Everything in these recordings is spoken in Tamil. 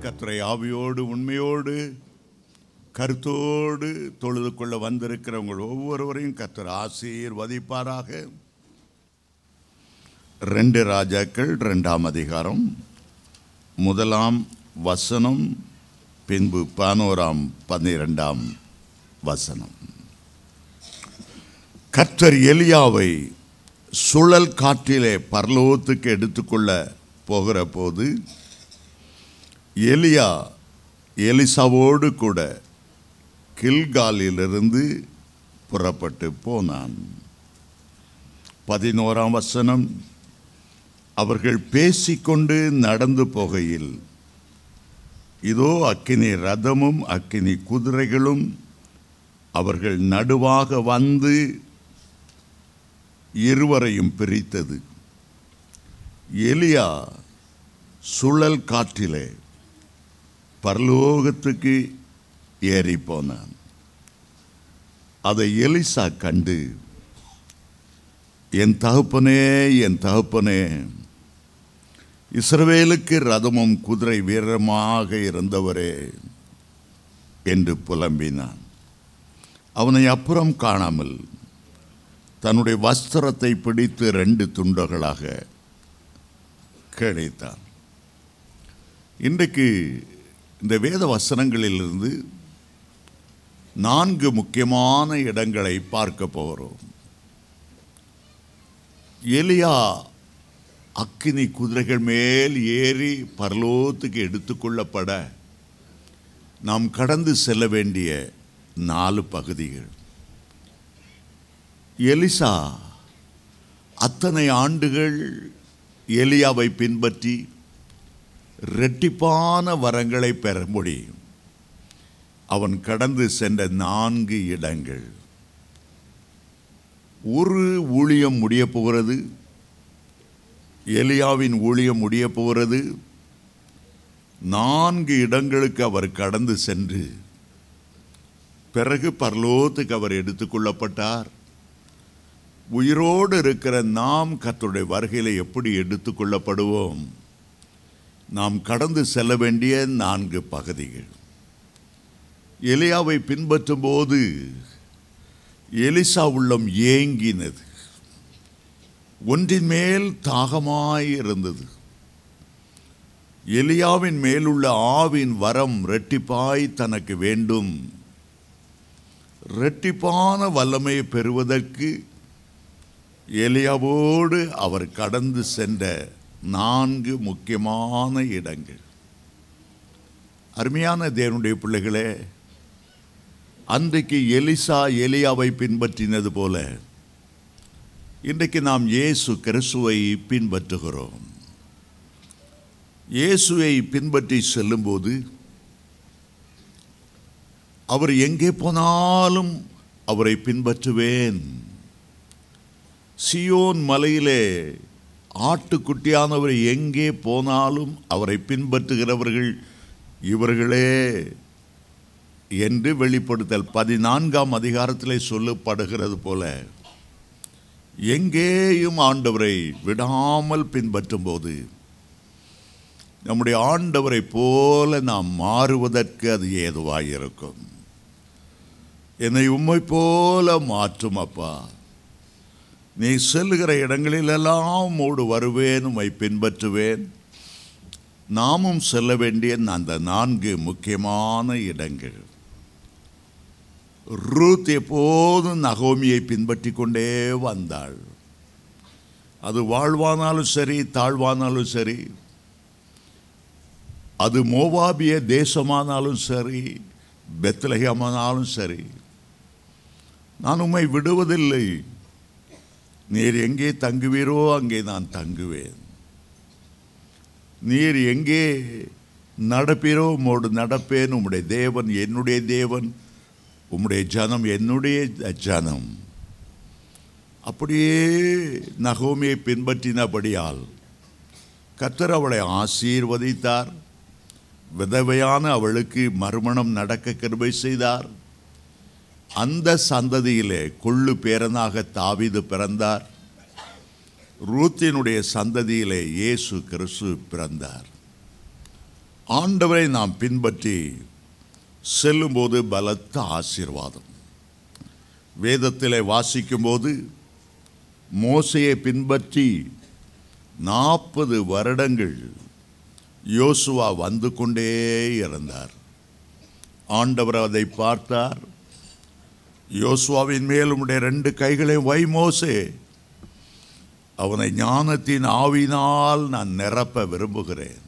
கர்த்தரை ஆவியோடு உண்மையோடு கருத்தோடு தொழுது கொள்ள வந்திருக்கிறவங்க ஒவ்வொருவரையும் கர்த்தர் ஆசீர்வதிப்பாராக. 2 ராஜாக்கள் 2ஆம் அதிகாரம் 1ஆம் வசனம், பின்பு 11ஆம் 12ஆம் வசனம். கர்த்தர் எலியாவை சுழல் காற்றிலே பரலோகத்துக்கு எடுத்துக்கொள்ள போகிற போது எலியா எலிசாவோடு கூட கில்காலிலிருந்து புறப்பட்டு போனான். 11ஆம் வசனம். அவர்கள் பேசிக்கொண்டு நடந்து போகையில் இதோ அக்கினி ரதமும் அக்கினி குதிரைகளும் அவர்கள் நடுவாக வந்து இருவரையும் பிரித்தது. எலியா சுழல் காற்றிலே பரலோகத்துக்கு ஏறி போனான். அதை எலிசா கண்டு, என் தகப்பனே, என் தகப்பனே, இஸ்ரவேலுக்கு ரதமும் குதிரை வீரமாக இருந்தவரே என்று புலம்பினான். அவனை அப்புறம் காணாமல் தன்னுடைய வஸ்திரத்தை பிடித்து 2 துண்டங்களாக கிழித்தான். இன்றைக்கு இந்த வேத வசனங்களிலிருந்து 4 முக்கியமான இடங்களை பார்க்க போகிறோம். எலியா அக்கினி குதிரைகள் மேல் ஏறி பரலோகத்துக்கு எடுத்துக்கொள்ளப்பட நாம் கடந்து செல்ல வேண்டிய 4 பகுதிகள். எலிசா அத்தனை ஆண்டுகள் எலியாவை பின்பற்றி இரட்டிப்பான வரங்களை பெற முடியும். அவன் கடந்து சென்ற 4 இடங்கள். ஒரு ஊழியம் முடிய போகிறது. எலியாவின் ஊழியம் முடிய போகிறது. 4 இடங்களுக்கு அவர் கடந்து சென்று பிறகு பரலோகத்துக்கு அவர் எடுத்துக்கொள்ளப்பட்டார். உயிரோடு இருக்கிற நாம் கர்த்தருடைய வருகையில் எப்படி எடுத்துக்கொள்ளப்படுவோம்? நாம் கடந்து செல்ல வேண்டிய 4 பகுதிகள். எலியாவை பின்பற்றும் போது எலிசா உள்ளம் ஏங்கினது. ஒன்றின் மேல் தாகமாய் இருந்தது. எலியாவின் மேலுள்ள ஆவின் வரம் இரட்டிப்பாய் தனக்கு வேண்டும். இரட்டிப்பான வல்லமையை பெறுவதற்கு எலியாவோடு அவர் கடந்து சென்ற 4 முக்கியமான இடங்கள். அருமையான தேவனுடைய பிள்ளைகளே, அன்றைக்கு எலிசா எலியாவை பின்பற்றினது போல இன்றைக்கு நாம் இயேசு கிறிஸ்துவை பின்பற்றுகிறோம். இயேசுவை பின்பற்றி செல்லும்போது அவர் எங்கே போனாலும் அவரை பின்பற்றுவேன். சியோன் மலையிலே ஆட்டுக்குட்டியானவர் எங்கே போனாலும் அவரை பின்பற்றுகிறவர்கள் இவர்களே என்று வெளிப்படுத்தல் 14ஆம் அதிகாரத்திலே சொல்லப்படுகிறது போல எங்கேயும் ஆண்டவரை விடாமல் பின்பற்றும் போது நம்முடைய ஆண்டவரை போல நாம் மாறுவதற்கு அது ஏதுவாயிருக்கும். என்னை உம்மை போல மாற்றும் அப்பா. நீ செல்லுகிற இடங்களிலெல்லாம் மூடு வருவேன், உம்மை பின்பற்றுவேன். நாமும் செல்ல வேண்டிய அந்த 4 முக்கியமான இடங்கள். ரூத் எப்போதும் நகோமியை பின்பற்றி கொண்டே வந்தாள். அது வாழ்வானாலும் சரி, தாழ்வானாலும் சரி, அது மோவாபிய தேசமானாலும் சரி, பெத்லெகேமானாலும் சரி, நான் உம்மை விடுவதில்லை. நீர் எங்கே தங்குவீரோ அங்கே நான் தங்குவேன். நீர் எங்கே நடப்பீரோ உம்மோடு நடப்பேன். உம்முடைய தேவன் என்னுடைய தேவன், உம்முடைய ஜனம் என்னுடைய ஜனம். அப்படியே நகோமியை பின்பற்றினபடியால் கர்த்தர் அவளை ஆசீர்வதித்தார். விதவையான அவளுக்கு மறுமணம் நடக்க கிருபை செய்தார். அந்த சந்ததியிலே கொள்ளு பேரனாக தாவீது பிறந்தார். ரூத்தினுடைய சந்ததியிலே இயேசு கிறிஸ்து பிறந்தார். ஆண்டவரை நாம் பின்பற்றி செல்லும்போது பலத்த ஆசீர்வாதம். வேதத்திலே வாசிக்கும்போது மோசையை பின்பற்றி 40 வருடங்கள் யோசுவா வந்து கொண்டே இருந்தார். ஆண்டவர் அதை பார்த்தார். யோசுவாவின் மேல் உம்முடைய 2 கைகளை வை மோசே, அவனை ஞானத்தின் ஆவினால் நான் நிரப்ப விரும்புகிறேன்.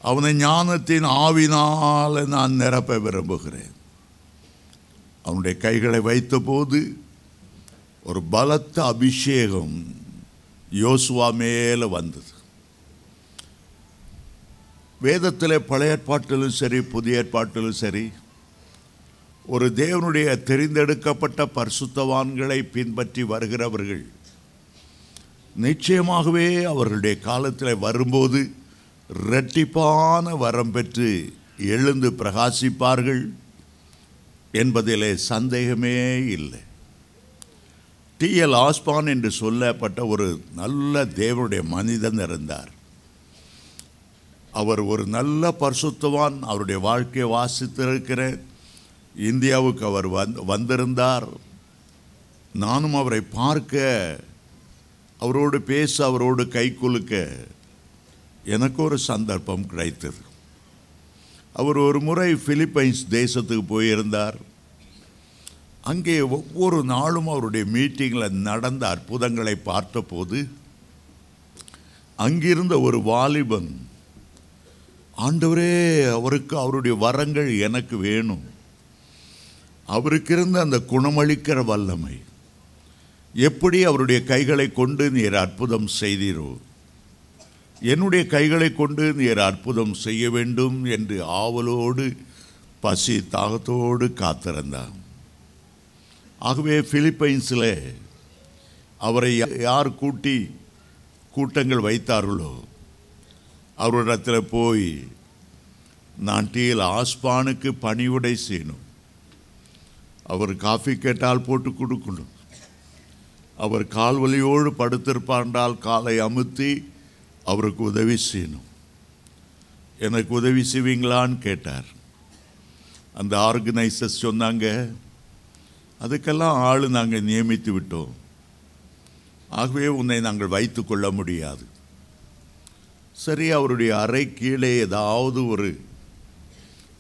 அவனை ஞானத்தின் ஆவினால் நான் நிரப்ப விரும்புகிறேன். அவனுடைய கைகளை வைத்தபோது ஒரு பலத்த அபிஷேகம் யோசுவா மேலே வந்தது. வேதத்தில் பழைய ஏற்பாட்டிலும் சரி புதிய ஏற்பாட்டிலும் சரி ஒரு தேவனுடைய தெரிந்தெடுக்கப்பட்ட பரிசுத்தவான்களை பின்பற்றி வருகிறவர்கள் நிச்சயமாகவே அவர்களுடைய காலத்தில் வரும்போது இரட்டிப்பான வரம் பெற்று எழுந்து பிரகாசிப்பார்கள் என்பதிலே சந்தேகமே இல்லை. T.L. ஆஸ்பான் என்று சொல்லப்பட்ட ஒரு நல்ல தேவனுடைய மனிதன் இருந்தார். அவர் ஒரு நல்ல பரிசுத்தவான். அவருடைய வாழ்க்கையை வாசித்திருக்கிற இந்தியாவுக்கு அவர் வந்திருந்தார். நானும் அவரை பார்க்க, அவரோடு பேச, அவரோடு கை குலுக்க எனக்கு ஒரு சந்தர்ப்பம் கிடைத்தது. அவர் ஒரு முறை பிலிப்பைன்ஸ் தேசத்துக்கு போயிருந்தார். அங்கே ஒவ்வொரு நாளும் அவருடைய மீட்டிங்கில் நடந்த அற்புதங்களை பார்த்தபோது அங்கிருந்த ஒரு வாலிபன், ஆண்டவரே, அவருக்கு அவருடைய வரங்கள் எனக்கு வேணும், அவருக்கு இருந்த அந்த குணமளிக்கிற வல்லமை எப்படி அவருடைய கைகளை கொண்டு நீர் அற்புதம் செய்தீரோ, என்னுடைய கைகளை கொண்டு நீர் அற்புதம் செய்ய வேண்டும் என்று ஆவலோடு பசி தாகத்தோடு காத்திருந்தார். ஆகவே பிலிப்பைன்ஸில் அவரை யார் கூட்டங்கள் வைத்தார்களோ அவரிடத்தில் போய், நான் T.L. ஆஸ்பானுக்கு பணிவுடை செய்யணும், அவர் காஃபி கேட்டால் போட்டு கொடுக்கணும், அவர் கால்வலியோடு படுத்திருப்பார்ந்தால் காலை அமுத்தி அவருக்கு உதவி செய்யணும், எனக்கு உதவி செய்வீங்களான்னு கேட்டார். அந்த ஆர்கனைசர்ஸ் சொன்னாங்க, அதுக்கெல்லாம் ஆள் நாங்கள் நியமித்து விட்டோம், ஆகவே உன்னை நாங்கள் வைத்து கொள்ள முடியாது. சரி, அவருடைய அறை கீழே ஏதாவது ஒரு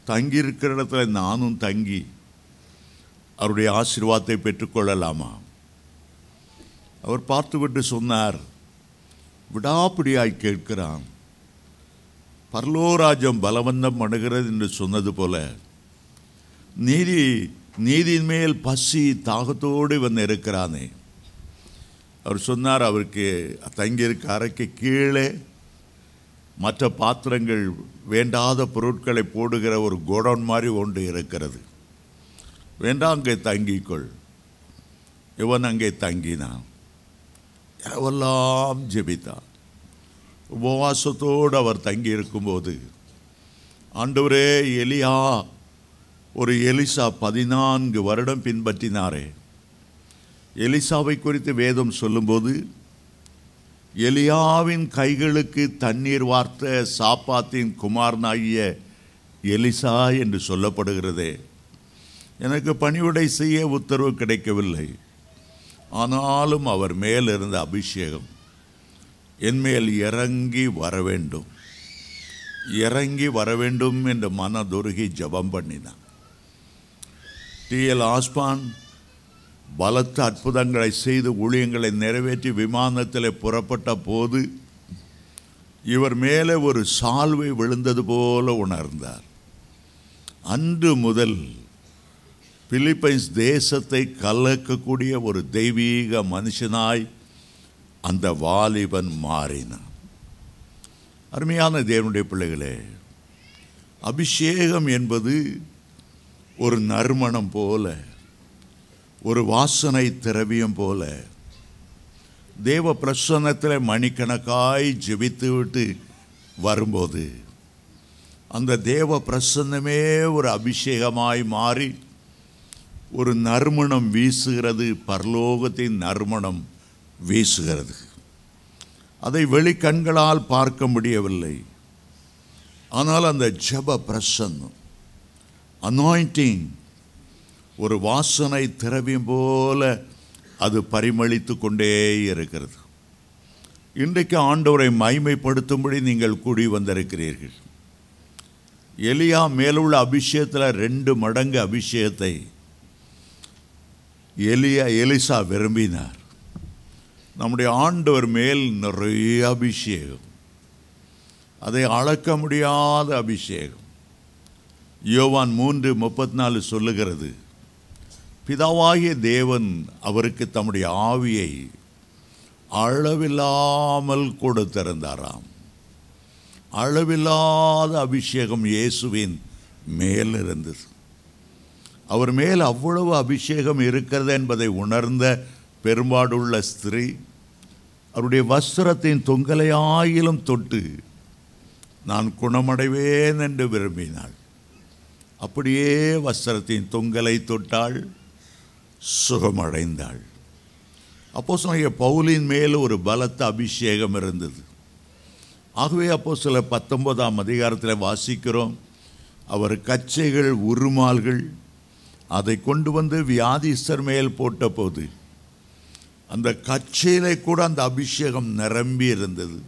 தங்கியிருக்கிற இடத்துல நானும் தங்கி அவருடைய ஆசீர்வாதத்தை பெற்றுக்கொள்ளலாமா? அவர் பார்த்துவிட்டு சொன்னார், விடாப்பிடியாய் கேட்கிறான், பரலோராஜ்யம் பலவந்தம் பண்ணுகிறது என்று சொன்னது போல நீதியின் மேல் பசி தாகத்தோடு இவன் இருக்கிறானே. அவர் சொன்னார், அவருக்கு தங்கியிருக்க அறைக்கு கீழே மற்ற பாத்திரங்கள், வேண்டாத பொருட்களை போடுகிற ஒரு கோடவுன் மாதிரி ஒன்று இருக்கிறது, வேண்டாம் அங்கே தங்கிக்கொள். இவன் அங்கே தங்கினான். எல்லாம் ஜெபித்தான். உபவாசத்தோடு அவர் தங்கி இருக்கும்போது, ஆண்டவரே, எலிசா 14 வருடம் பின்பற்றினாரே. எலிசாவை குறித்து வேதம் சொல்லும்போது, எலியாவின் கைகளுக்கு தண்ணீர் வார்த்த சாப்பாத்தின் குமாரனாகிய எலிசா என்று சொல்லப்படுகிறதே. எனக்கு பணிவிடை செய்ய உத்தரவு கிடைக்கவில்லை, ஆனாலும் அவர் மேல் இருந்த அபிஷேகம் என்மேல் இறங்கி வர வேண்டும் என்று மனதுருகி ஜெபம் பண்ணினான். T.L. ஆஸ்பான் பலத்த அற்புதங்களை செய்து ஊழியங்களை நிறைவேற்றி விமானத்தில் புறப்பட்ட போது இவர் மேலே ஒரு சால்வை விழுந்தது போல உணர்ந்தார். அன்று முதல் பிலிப்பைன்ஸ் தேசத்தை கலக்கக்கூடிய ஒரு தெய்வீக மனுஷனாய் அந்த வாலிபன் மாறினான். அருமையான தேவனுடைய பிள்ளைகளே, அபிஷேகம் என்பது ஒரு நறுமணம் போல, ஒரு வாசனை திரவியம் போல, தேவ பிரசன்னத்தில் மணிக்கணக்காய் ஜெபித்து விட்டு வரும்போது அந்த தேவ பிரசன்னமே ஒரு அபிஷேகமாய் மாறி ஒரு நறுமணம் வீசுகிறது, பரலோகத்தின் நறுமணம் வீசுகிறது. அதை வெளிக்கண்களால் பார்க்க முடியவில்லை, ஆனால் அந்த ஜெப பிரசன்னம், அனாயிண்டிங், ஒரு வாசனை திரவியம் போல அது பரிமளித்து கொண்டே இருக்கிறது. இன்றைக்கு ஆண்டவரை மகிமைப்படுத்தும்படி நீங்கள் கூடி வந்திருக்கிறீர்கள். எலியா மேலுள்ள அபிஷேகத்தில் 2 மடங்கு அபிஷேகத்தை எலிசா விரும்பினார். நம்முடைய ஆண்டவர் மேல் நிறைய அபிஷேகம், அதை அளக்க முடியாத அபிஷேகம். யோவான் 3:34 சொல்லுகிறது, பிதாவாகிய தேவன் அவருக்கு தம்முடைய ஆவியை அளவில்லாமல் கொடுத்திருந்தாராம். அளவில்லாத அபிஷேகம் இயேசுவின் மேல் இருந்தது. அவர் மேல் அவ்வளவு அபிஷேகம் இருக்கிறது என்பதை உணர்ந்த பெரும்பாடுள்ள ஸ்திரீ அவருடைய வஸ்திரத்தின் தொங்கலையாயிலும் தொட்டு நான் குணமடைவேன் என்று விரும்பினாள். அப்படியே வஸ்திரத்தின் தொங்கலை தொட்டாள், சுகமடைந்தாள். அப்போஸ்தலனாகிய பவுலின் மேல் ஒரு பலத்த அபிஷேகம் இருந்தது. ஆகவே அப்போஸ்தலர் 19ஆம் அதிகாரத்தில் வாசிக்கிறோம், அவர் கச்சைகள், உருமால்கள் அதை கொண்டு வந்து வியாதிஸ்தர் மேல் போட்ட போது அந்த கச்சையிலே கூட அந்த அபிஷேகம் நிரம்பி இருந்தது.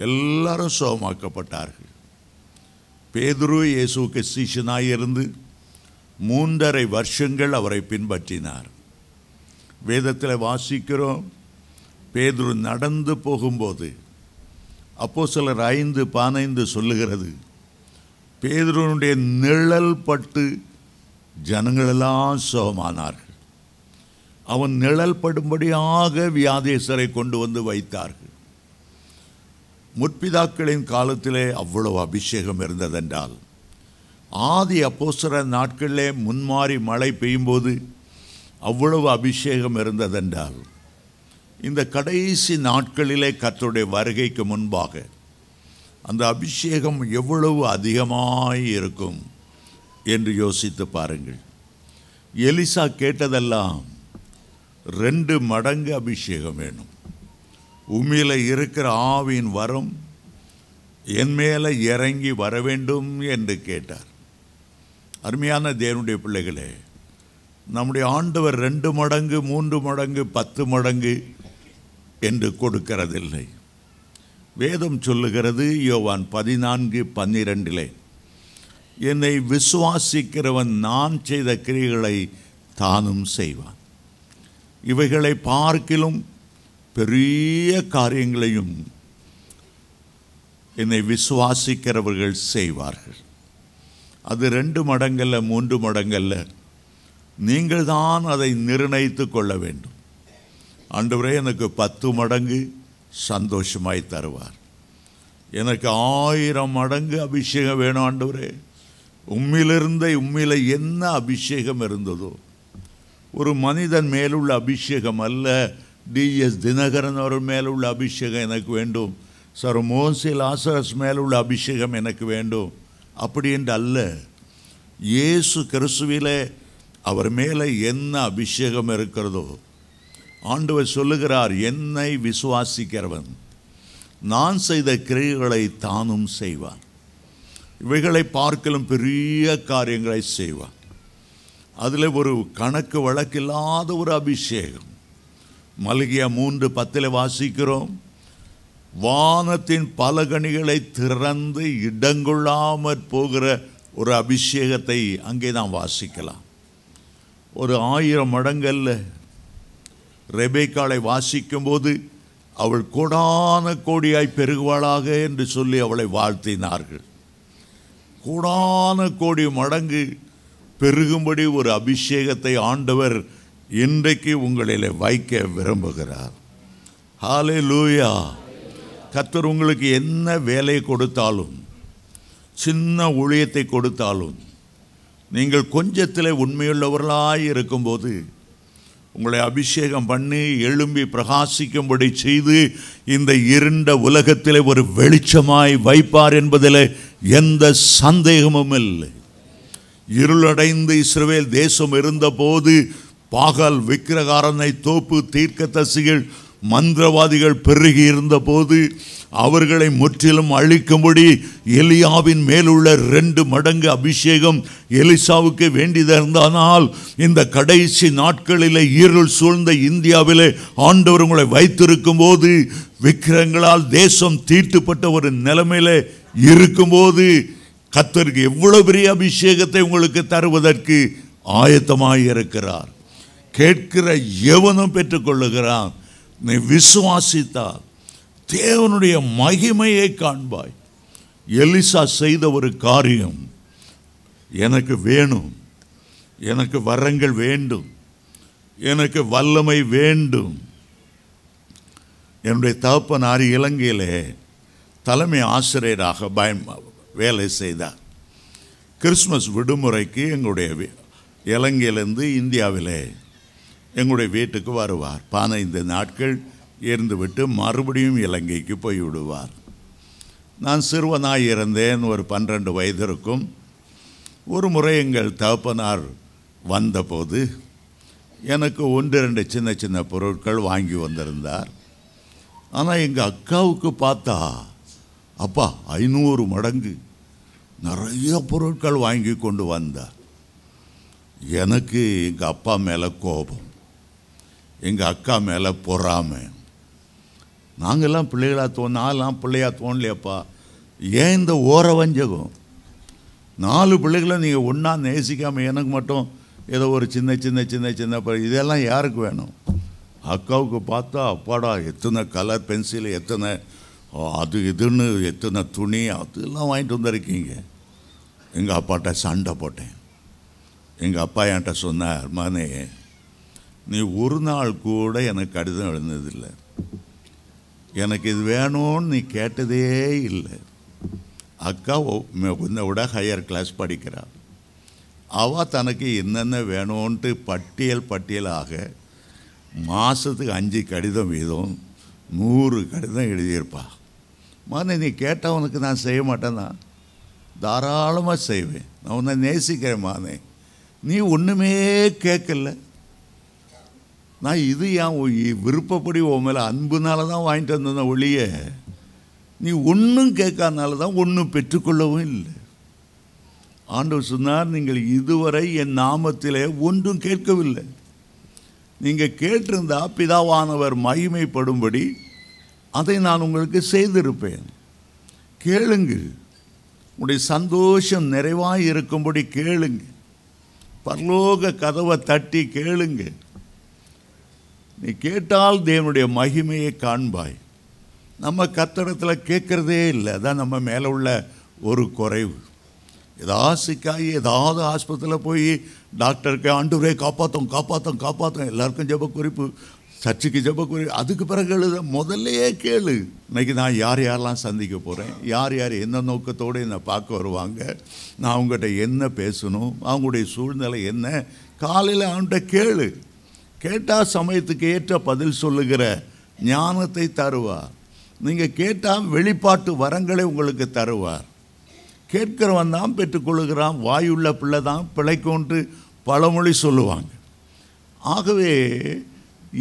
எல்லாரும் சுகமாக்கப்பட்டார்கள். பேதுரு இயேசுவுக்கு சீஷனாயிருந்து 3.5 வருஷங்கள் அவரை பின்பற்றினார். வேதத்தில் வாசிக்கிறோம், பேதுரு நடந்து போகும்போது அப்போஸ்தலர் 5:15 சொல்லுகிறது, பேதுருனுடைய நிழல் பட்டு ஜனங்களெல்லாம் சுகமானார்கள். அவன் நிழல் படும்படியாக வியாதேசரை கொண்டு வந்து வைத்தார்கள். முற்பிதாக்களின் காலத்திலே அவ்வளவு அபிஷேகம் இருந்ததென்றால், ஆதி அப்போஸ்தலர் நாட்களிலே முன்மாறி மழை பெய்யும்போது அவ்வளவு அபிஷேகம் இருந்ததென்றால், இந்த கடைசி நாட்களிலே கர்த்தருடைய வருகைக்கு முன்பாக அந்த அபிஷேகம் எவ்வளவு அதிகமாய் இருக்கும் என்று யோசித்து பாருங்கள். எலிசா கேட்டதெல்லாம் 2 மடங்கு அபிஷேகம் வேணும். உம்மில இருக்கிற ஆவியின் வரம் என் மேலே இறங்கி வர வேண்டும் என்று கேட்டார். அருமையான தேவனுடைய பிள்ளைகளே, நம்முடைய ஆண்டவர் 2 மடங்கு, 3 மடங்கு, 10 மடங்கு என்று கொடுக்கிறதில்லை. வேதம் சொல்லுகிறது, யோவான் 14:12, என்னை விசுவாசிக்கிறவன் நான் செய்த கிரியைகளை தானும் செய்வான், இவைகளை பார்க்கிலும் பெரிய காரியங்களையும் என்னை விசுவாசிக்கிறவர்கள் செய்வார்கள். அது 2 மடங்கல்ல, 3 மடங்கல்ல, நீங்கள் தான் அதை நிர்ணயித்து கொள்ள வேண்டும். ஆண்டவரே, எனக்கு 10 மடங்கு சந்தோஷமாய் தருவார். எனக்கு 1000 மடங்கு அபிஷேகம் வேணும் ஆண்டவரே. உம்மில என்ன அபிஷேகம் இருந்ததோ, ஒரு மனிதன் மேலுள்ள அபிஷேகம் அல்ல, டிஎஸ் தினகரன் அவர் மேலுள்ள அபிஷேகம் எனக்கு வேண்டும், சார் மோசி லாசரஸ் மேலுள்ள அபிஷேகம் எனக்கு வேண்டும், அப்படி என்று அல்ல. இயேசு கிறிஸ்துவிலே அவர் மேலே என்ன அபிஷேகம் இருக்கிறதோ, ஆண்டவர் சொல்லுகிறார், என்னை விசுவாசிக்கிறவன் நான் செய்த கிரியைகளை தானும் செய்வான், இவைகளை பார்க்கலும் பெரிய காரியங்களை செய்வான். அதில் ஒரு கணக்கு வழக்கில்லாத ஒரு அபிஷேகம். மல்கியா 3:10 வாசிக்கிறோம், வானத்தின் பலகணிகளை திறந்து இடங்கொள்ளாமற் போகிற ஒரு அபிஷேகத்தை அங்கே தான் வாசிக்கலாம். ஒரு 1000 மடங்கல்ல. ரெபேக்காளை வாசிக்கும்போது அவள் கோடான கோடியாய் பெருகுவாளாக என்று சொல்லி அவளை வாழ்த்தினார்கள். கோடான கோடி மடங்கு பெருகும்படி ஒரு அபிஷேகத்தை ஆண்டவர் இன்றைக்கு உங்களில் வைக்க விரும்புகிறார். ஹல்லேலூயா. கர்த்தர் உங்களுக்கு என்ன வேலை கொடுத்தாலும், சின்ன ஊழியத்தை கொடுத்தாலும், நீங்கள் கொஞ்சத்திலே உண்மையுள்ளவர்களாய் இருக்கும்போது உங்களை அபிஷேகம் பண்ணி எழும்பி பிரகாசிக்கும்படி செய்து இந்த இருண்ட உலகத்திலே ஒரு வெளிச்சமாய் வைப்பார் என்பதில் எந்த சந்தேகமும் இல்லை. இருளடைந்து இஸ்ரவேல் தேசம் இருந்தபோது பாகால் விக்கிரகாரனை தோப்பு தீர்க்கதரிசிகள் மந்திரவாதிகள் பெருகி இருந்த போது அவர்களை முற்றிலும் அழிக்கும்படி எலியாவின் மேலுள்ள 2 மடங்கு அபிஷேகம் எலிசாவுக்கு வேண்டியிருந்தானால் இந்த கடைசி நாட்களிலே இருள் சூழ்ந்த இந்தியாவிலே ஆண்டவர் உங்களை வைத்திருக்கும் போது, விக்கிரகங்களால் தேசம் தீட்டுப்பட்ட ஒரு நிலைமையிலே இருக்கும்போது, கர்த்தருக்கு எவ்வளவு பெரிய அபிஷேகத்தை உங்களுக்கு தருவதற்கு ஆயத்தமாய் இருக்கிறார். கேட்கிற எவனும் பெற்றுக்கொள்ளுகிறான். நீ விசுவாசித்தால் தேவனுடைய மகிமையை காண்பாய். எலிசா செய்த ஒரு காரியம், எனக்கு வேணும், எனக்கு வரங்கள் வேண்டும், எனக்கு வல்லமை வேண்டும். என்னுடைய தகப்பனார் இலங்கையிலே தலைமை ஆசிரியராக வேலை செய்தார். கிறிஸ்மஸ் விடுமுறைக்கு எங்களுடைய இலங்கையிலிருந்து இந்தியாவிலே எங்களுடைய வீட்டுக்கு வருவார். 15 நாட்கள் இருந்துவிட்டு மறுபடியும் இலங்கைக்கு போய்விடுவார். நான் சிறுவனாக இருந்தேன், ஒரு 12 வயது இருக்கும். ஒரு முறை எங்கள் தகப்பனார் வந்தபோது எனக்கு 1-2 சின்ன சின்ன பொருட்கள் வாங்கி வந்திருந்தார். ஆனால் எங்கள் அக்காவுக்கு பார்த்தா அப்பா 500 மடங்கு நிறைய பொருட்கள் வாங்கி கொண்டு வந்தார். எனக்கு எங்கள் அப்பா மேலே கோபம், எங்கள் அக்கா மேலே பொறாமை. நாங்கள்லாம் பிள்ளைகளாக நான்லாம் பிள்ளையாக தோணலையப்பா, ஏன் இந்த ஓர வஞ்சகம்? 4 பிள்ளைகளை நீங்கள் ஒன்றா நேசிக்காமல் எனக்கு மட்டும் ஏதோ ஒரு சின்ன சின்ன சின்ன சின்ன இதெல்லாம் யாருக்கு வேணும்? அக்காவுக்கு பார்த்தா அப்பாடா எத்தனை கலர் பென்சில், எத்தனை அது இதுன்னு எத்தனை துணி அதெல்லாம் வாங்கிட்டு வந்திருக்கீங்க. எங்கள் அப்பாட்ட சண்டை போட்டேன். எங்கள் அப்பா என்கிட்ட சொன்னார், மகனே நீ ஒரு நாள் கூட எனக்கு கடிதம் எழுந்ததில்லை, எனக்கு இது வேணும்னு நீ கேட்டதே இல்லை. அக்கா உன்னை விட ஹையர் கிளாஸ் படிக்கிறாள். அவள் தனக்கு என்னென்ன வேணும்ன்ட்டு பட்டியலாக மாதத்துக்கு 5 கடிதம் வீதம் 100 கடிதம் எழுதியிருப்பா. மகனே நீ கேட்டவனுக்கு நான் செய்ய மாட்டேன்னா தாராளமாக செய்வேன், நான் உன்னை நேசிக்கிறேன். மகனே நீ ஒன்றுமே கேட்கல, நான் இது என் விருப்பப்படி உன் மேலே அன்புனால தான் வாங்கிட்டு வந்தேன் ஒழிய நீ ஒன்றும் கேட்காதனால தான் ஒன்றும் பெற்றுக்கொள்ளவும் இல்லை. ஆண்டவர் சொன்னார், நீங்கள் இதுவரை என் நாமத்திலே ஒன்றும் கேட்கவில்லை. நீங்கள் கேட்டிருந்தா பிதாவானவர் மகிமைப்படும்படி அதை நான் உங்களுக்கு செய்திருப்பேன். கேளுங்கள், உங்களுடைய சந்தோஷம் நிறைவாக இருக்கும்படி கேளுங்க. பரலோக கதவை தட்டி கேளுங்க. நீ கேட்டால் தேவனுடைய மகிமையை காண்பாய். நம்ம கர்த்தரிடத்தில் கேட்குறதே இல்லை, அதான் நம்ம மேலே உள்ள ஒரு குறைவு. ஏதாவது சிக்காயி ஏதாவது ஆஸ்பத்திரியில் போய் டாக்டருக்கு ஆண்டவரே காப்பாற்றும் காப்பாற்றும் காப்பாற்றும், எல்லாருக்கும் ஜெப குறிப்பு, சர்ச்சுக்கு ஜெப குறிப்பு, அதுக்கு பிறகு எழுத முதல்லையே கேளு. இன்றைக்கி நான் யார் யாரெல்லாம் சந்திக்க போகிறேன், யார் யார் என்ன நோக்கத்தோடு என்னை பார்க்க வருவாங்க, நான் அவங்ககிட்ட என்ன பேசணும், அவங்களுடைய சூழ்நிலை என்ன, காலையில் அவன்கிட்ட கேளு. கேட்டால் சமயத்துக்கு ஏற்ற பதில் சொல்லுகிற ஞானத்தை தருவார். நீங்கள் கேட்டால் வெளிப்பாட்டு வரங்களை உங்களுக்கு தருவார். கேட்கிறவன் தான் பெற்றுக்கொள்ளுகிறான், வாயுள்ள பிள்ளை தான் பிழைக்கொன்று பழமொழி சொல்லுவாங்க. ஆகவே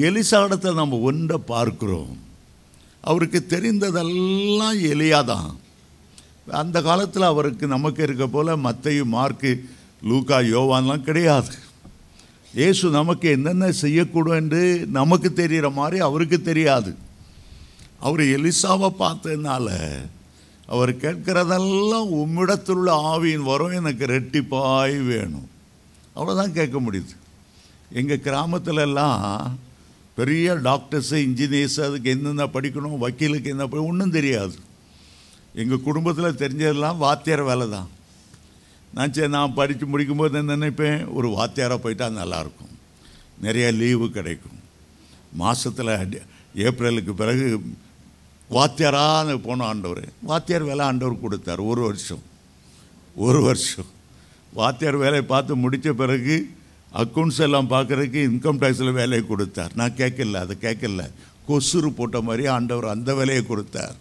எலிசா இடத்துல நம்ம ஒன்றை பார்க்கிறோம், அவருக்கு தெரிந்ததெல்லாம் எலியா தான். அந்த காலத்தில் அவருக்கு நமக்கு இருக்க போல் மத்தேயு, மார்க்கு, லூக்கா, யோவான்லாம் கிடையாது. இயேசு நமக்கு என்னென்ன செய்யக்கூடும் என்று நமக்கு தெரிகிற மாதிரி அவருக்கு தெரியாது. அவர் எலிசாவை பார்த்ததுனால அவர் கேட்கிறதெல்லாம் உம்மிடத்தில் உள்ள ஆவியின் வரும், எனக்கு ரெட்டிப்பாய் வேணும், அவ்வளோதான் கேட்க முடியுது. எங்கள் கிராமத்திலெல்லாம் பெரிய டாக்டர்ஸு, இன்ஜினியர்ஸு, அதுக்கு என்னென்ன படிக்கணும், வக்கீலுக்கு என்ன ஒன்றும் தெரியாது. எங்கள் குடும்பத்தில் தெரிஞ்சதெல்லாம் வாத்தியார் வேலை தான். நான் படித்து முடிக்கும்போது என்ன நினைப்பேன், ஒரு வாத்தியாராக போயிட்டா நல்லாயிருக்கும், நிறையா லீவு கிடைக்கும். மாதத்தில் ஏப்ரலுக்கு பிறகு வாத்தியாராக போன ஆண்டவர், வாத்தியார் வேலை ஆண்டவர் கொடுத்தார். ஒரு வருஷம் வாத்தியார் வேலையை பார்த்து முடித்த பிறகு அக்கௌண்ட்ஸ் எல்லாம் பார்க்குறதுக்கு இன்கம் டேக்ஸில் வேலையை கொடுத்தார். நான் கேட்கல, அதை கேட்கல, கொசுறு போட்ட மாதிரி ஆண்டவர் அந்த வேலையை கொடுத்தார்.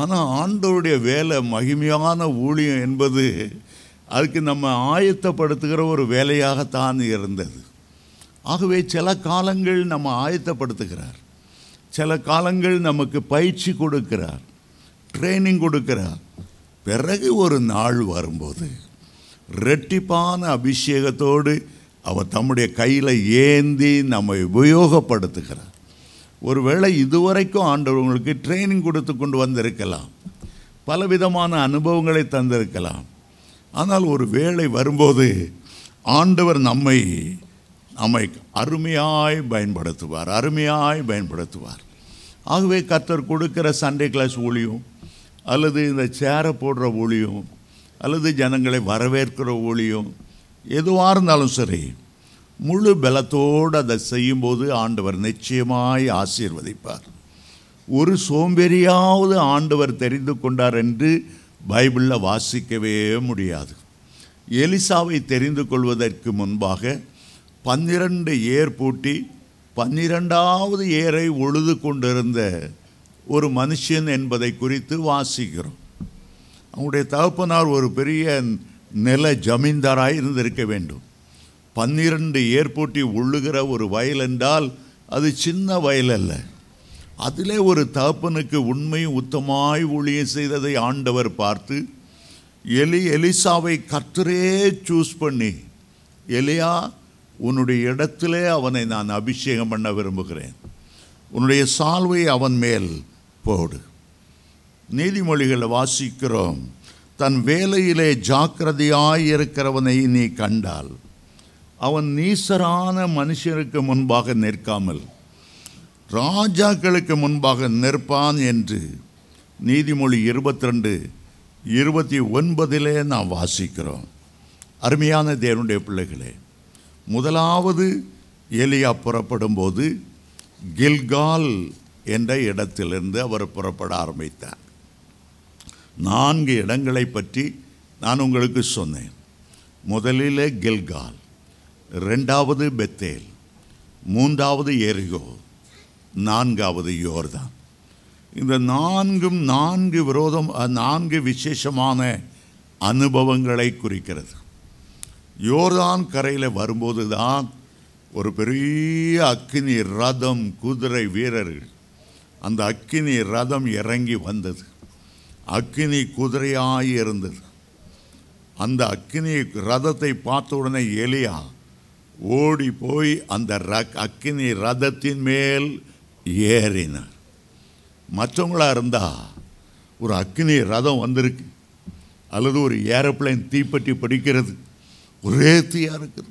ஆனால் ஆண்டவருடைய வேலை மகிமையான ஊழியம் என்பது அதுக்கு நம்ம ஆயத்தப்படுத்துகிற ஒரு வேலையாகத்தான் இருந்தது. ஆகவே சில காலங்கள் நம்ம ஆயத்தப்படுத்துகிறார், சில காலங்கள் நமக்கு பயிற்சி கொடுக்கிறார், ட்ரைனிங் கொடுக்கிறார். பிறகு ஒரு நாள் வரும்போது இரட்டிப்பான அபிஷேகத்தோடு அவர் தம்முடைய கையில் ஏந்தி நம்மை உபயோகப்படுத்துகிறார். ஒருவேளை இதுவரைக்கும் ஆண்டவர் உங்களுக்கு ட்ரைனிங் கொடுத்து கொண்டு வந்திருக்கலாம், பலவிதமான அனுபவங்களை தந்திருக்கலாம். ஆனால் ஒரு வேளை வரும்போது ஆண்டவர் நம்மை அருமையாய் பயன்படுத்துவார். ஆகவே கர்த்தர் கொடுக்கிற சண்டே கிளாஸ் ஊழியம், அல்லது இந்த சேரை போடுற ஊழியம், அல்லது ஜனங்களை வரவேற்கிற ஊழியம், எதுவாக இருந்தாலும் சரி, முழு பலத்தோடு அதை செய்யும்போது ஆண்டவர் நிச்சயமாய் ஆசீர்வதிப்பார். ஒரு சோம்பேறியாவது ஆண்டவர் தெரிந்து கொண்டார் என்று பைபிளில் வாசிக்கவே முடியாது. எலிசாவை தெரிந்து கொள்வதற்கு முன்பாக 12 ஏர் பூட்டி 12வது ஏரை உழுது கொண்டிருந்த ஒரு மனுஷன் என்பதை குறித்து வாசிக்கிறோம். அவங்களுடைய தகப்பனார் ஒரு பெரிய நில ஜமீன்தாராய் இருந்திருக்க வேண்டும். 12 ஏர் பூட்டி உழுகிற ஒரு வயல் என்றால் அது சின்ன வயல் அல்ல. அதிலே ஒரு தகப்பனுக்கு உண்மை உத்தமாய் ஊழியம் செய்ததை ஆண்டவர் பார்த்து எலிசாவை கர்த்தரே சூஸ் பண்ணி, எலியா, உன்னுடைய இடத்திலே அவனை நான் அபிஷேகம் பண்ண விரும்புகிறேன், உன்னுடைய சால்வை அவன் மேல் போடு. நீதிமொழிகளை வாசிக்கிறோம், தன் வேலையிலே ஜாக்கிரதையாய் இருக்கிறவனை நீ கண்டால் அவன் நீசரான மனுஷருக்கு முன்பாக நிற்காமல் ராஜாக்களுக்கு முன்பாக நிற்பான் என்று நீதிமொழி 22:29 நாம் வாசிக்கிறோம். அருமையான தேவனுடைய பிள்ளைகளே, முதலாவது எலியா புறப்படும் போது கில்கால் என்ற இடத்திலிருந்து அவர் புறப்பட ஆரம்பித்தார். 4 இடங்களை பற்றி நான் உங்களுக்கு சொன்னேன். முதலில் கில்கால், 2வது பெத்தேல், 3வது எரிகோ, 4வது யோர்தான். இந்த 4 விசேஷமான அனுபவங்களை குறிக்கிறது. யோர்தான் கரையில் வரும்போது தான் ஒரு பெரிய அக்கினி ரதம், குதிரை வீரர்கள், அந்த அக்கினி ரதம் இறங்கி வந்தது. அக்கினி குதிரையாய் இருந்தது. அந்த அக்கினி ரதத்தை பார்த்த உடனே எலியா ஓடி போய் அந்த அக்கினி ரதத்தின் மேல் ஏறினார். மற்றவங்களாக இருந்தால் ஒரு அக்கினி ரதம் வந்திருக்கு, அல்லது ஒரு ஏரோப்ளைன் தீப்பற்றி பிடிக்கிறது, ஒரே தீயாக இருக்குது,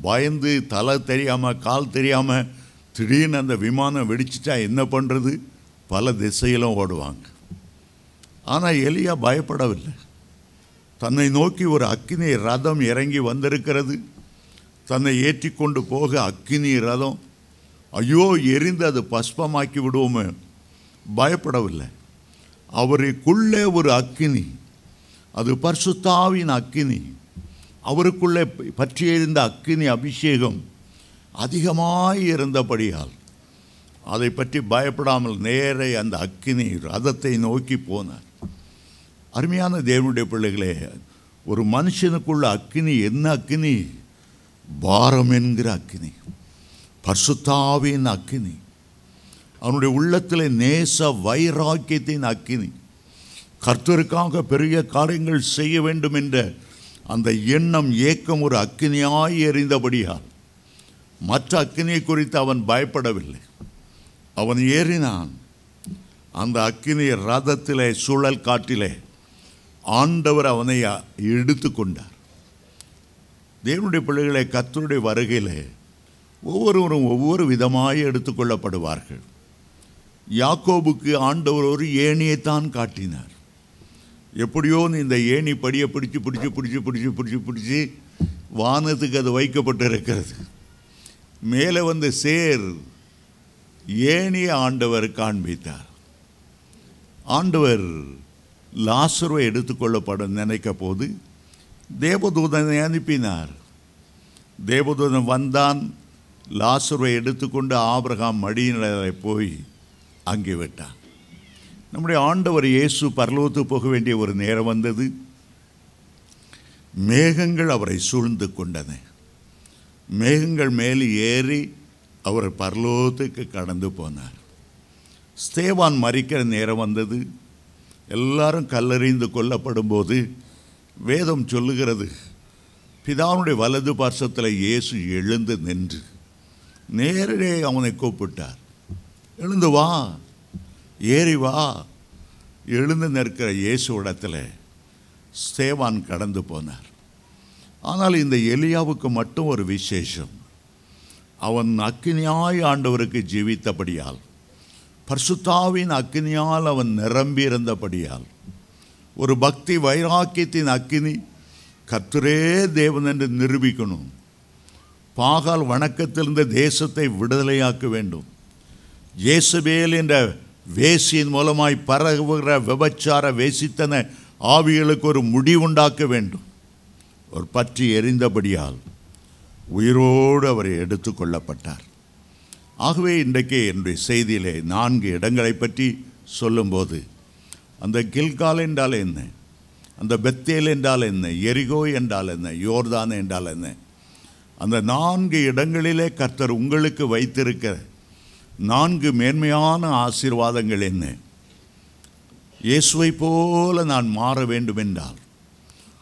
பயந்து தலை தெரியாமல் கால் தெரியாமல் திடீர்னு அந்த விமானம் வெடிச்சிட்டா என்ன பண்ணுறது, பல திசையிலும் ஓடுவாங்க. ஆனால் எலியா பயப்படவில்லை. தன்னை நோக்கி ஒரு அக்கினி ரதம் இறங்கி வந்திருக்கிறது, தன்னை ஏற்றி கொண்டு போக அக்கினி ரதம், ஐயோ எரிந்து அது பஸ்பமாக்கி விடுவோமே, பயப்படவில்லை. அவருக்குள்ளே ஒரு அக்கினி, அது பரிசுத்தாவின் அக்கினி, அவருக்குள்ளே பற்றியிருந்த அக்கினி அபிஷேகம் அதிகமாய் இருந்தபடியால் அதை பற்றி பயப்படாமல் நேரே அந்த அக்கினி ரதத்தை நோக்கி போனார். அருமையான தேவனுடைய பிள்ளைகளே, ஒரு மனுஷனுக்குள்ள அக்கினி என்ன அக்கினி? பாரம் என்கிற அக்கினி, பரிசுத்தாவின் அக்கினி, அவனுடைய உள்ளத்தில் நேச வைராக்கியத்தின் அக்கினி, கர்த்தருக்காக பெரிய காரியங்கள் செய்ய வேண்டும் என்ற அந்த எண்ணம், ஏக்கம் ஒரு அக்கினியாய் எறிந்தபடியால் மற்ற அக்கினியை குறித்து அவன் பயப்படவில்லை. அவன் ஏறினான். அந்த அக்கினி ரதத்திலே, சுழல் காட்டிலே ஆண்டவர் அவனை எடுத்து கொண்டார். தேவனுடைய பிள்ளைகளை, கர்த்தருடைய வருகையில் ஒவ்வொருவரும் ஒவ்வொரு விதமாய் எடுத்துக்கொள்ளப்படுவார்கள். யாக்கோபுக்கு ஆண்டவர் ஒரு ஏணியைத்தான் காட்டினார். எப்படியோ இந்த ஏணி படியை பிடிச்சி வானத்துக்கு அது வைக்கப்பட்டு இருக்கிறது. மேலே வந்து சேர் ஏணியை ஆண்டவர் காண்பித்தார். ஆண்டவர் லாசருவை எடுத்துக்கொள்ளப்பட நினைக்க போது தேவதூதனை அனுப்பினார். தேவதூதன் வந்தான், லாசருவை எடுத்துக்கொண்டு ஆபிரகாம் மடியினரை போய் அங்கே விட்டான். நம்முடைய ஆண்டவர் இயேசு பரலோகத்துக்கு போக வேண்டிய ஒரு நேரம் வந்தது. மேகங்கள் அவரை சூழ்ந்து கொண்டன. மேகங்கள் மேல் ஏறி அவர் பரலோகத்துக்கு கடந்து போனார். ஸ்தேவான் மரிக்கிற நேரம் வந்தது. எல்லாரும் கல்லெறிந்து கொல்லப்படும் போது வேதம் சொல்லுகிறது, பிதாவுடைய வலது பார்சத்தில் இயேசு எழுந்து நின்று நேரே அவனை கூப்பிட்டார். எழுந்து வா, ஏறி வா. எழுந்து நிற்கிற இயேசு இடத்துல ஸ்தேவான் கடந்து போனார். ஆனால் இந்த எலியாவுக்கு மட்டும் ஒரு விசேஷம். அவன் அக்கினியாய் ஆண்டவருக்கு ஜீவித்தபடியால், பரிசுத்தாவின் அக்கினியால் அவன் நிரம்பி இருந்தபடியால், ஒரு பக்தி வைராக்கியத்தின் அக்கினி, கர்த்தரே தேவன் என்று நிரூபிக்கணும், பாகால் வணக்கத்திலிருந்த தேசத்தை விடுதலையாக்க வேண்டும், இயேசுபேல் என்ற வேசியின் மூலமாய் பரவுகிற விபச்சார வேசித்தன ஆவிகளுக்கு ஒரு முடிவுண்டாக்க வேண்டும், ஒரு பற்றி எரிந்தபடியால் உயிரோடு அவர் எடுத்து கொள்ளப்பட்டார். ஆகவே இன்றைக்கு என்னுடைய செய்தியிலே 4 இடங்களை பற்றி சொல்லும்போது, அந்த கில்கால் என்றால் என்ன, அந்த பெத்தேல் என்றால் என்ன, எரிகோ என்றால் என்ன, யோர்தான் என்றால் என்ன, அந்த 4 இடங்களிலே கர்த்தர் உங்களுக்கு வைத்திருக்கிற 4 மேன்மையான ஆசீர்வாதங்கள் என்ன, இயேசுவை போல நான் மாற வேண்டும் என்றால்,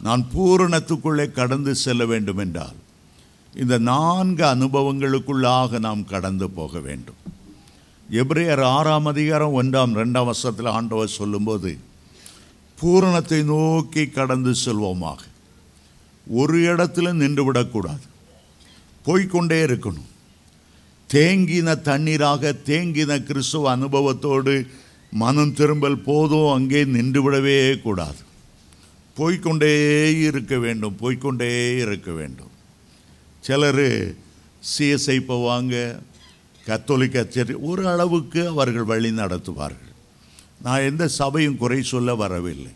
நான் பூரணத்துக்குள்ளே கடந்து செல்ல வேண்டும் என்றால், இந்த 4 அனுபவங்களுக்குள்ளாக நாம் கடந்து போக வேண்டும். எபிரேயர் 6ஆம் அதிகாரம் 1ஆம் 2ஆம் வசனத்தில் ஆண்டவர் சொல்லும்போது, பூரணத்தை நோக்கி கடந்து செல்வோமாக, ஒரு இடத்துல நின்று விடக்கூடாது, போய்கொண்டே இருக்கணும். தேங்கின தண்ணீராக தேங்கின கிறிஸ்துவ அனுபவத்தோடு மனம் திரும்பல் போதும், அங்கே நின்று விடவே கூடாது, போய்கொண்டே இருக்க வேண்டும், போய்கொண்டே இருக்க வேண்டும். சிலர் சிஎஸ்ஐ போவாங்க, கத்தோலிக்க சர்ச், ஒரு அளவுக்கு அவர்கள் வழி நடத்துவார்கள். நான் எந்த சபையும் குறை சொல்ல வரவில்லை.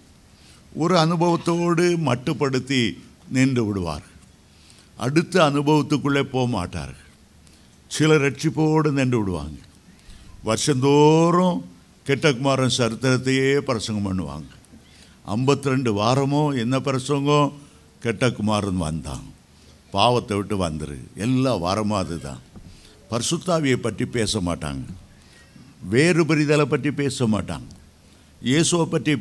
ஒரு அனுபவத்தோடு மட்டுப்படுத்தி நின்று விடுவார்கள், அடுத்த அனுபவத்துக்குள்ளே போக மாட்டார்கள். சிலர் ரட்சிப்போடு நின்று விடுவாங்க, வருஷந்தோறும் கெட்டகுமாரன் சரித்திரத்தையே பிரசங்கம் பண்ணுவாங்க. 52 வாரமோ என்ன பிரசங்கம், கெட்டகுமாரன் வந்தான், பாவத்தை விட்டு வந்துரு, எல்லா வாரமும் அதுதான். பரிசுத்தாவியை பற்றி பேச மாட்டாங்க, வேறு பிரிதலை பற்றி பேச மாட்டாங்க, இயேசுவை பற்றி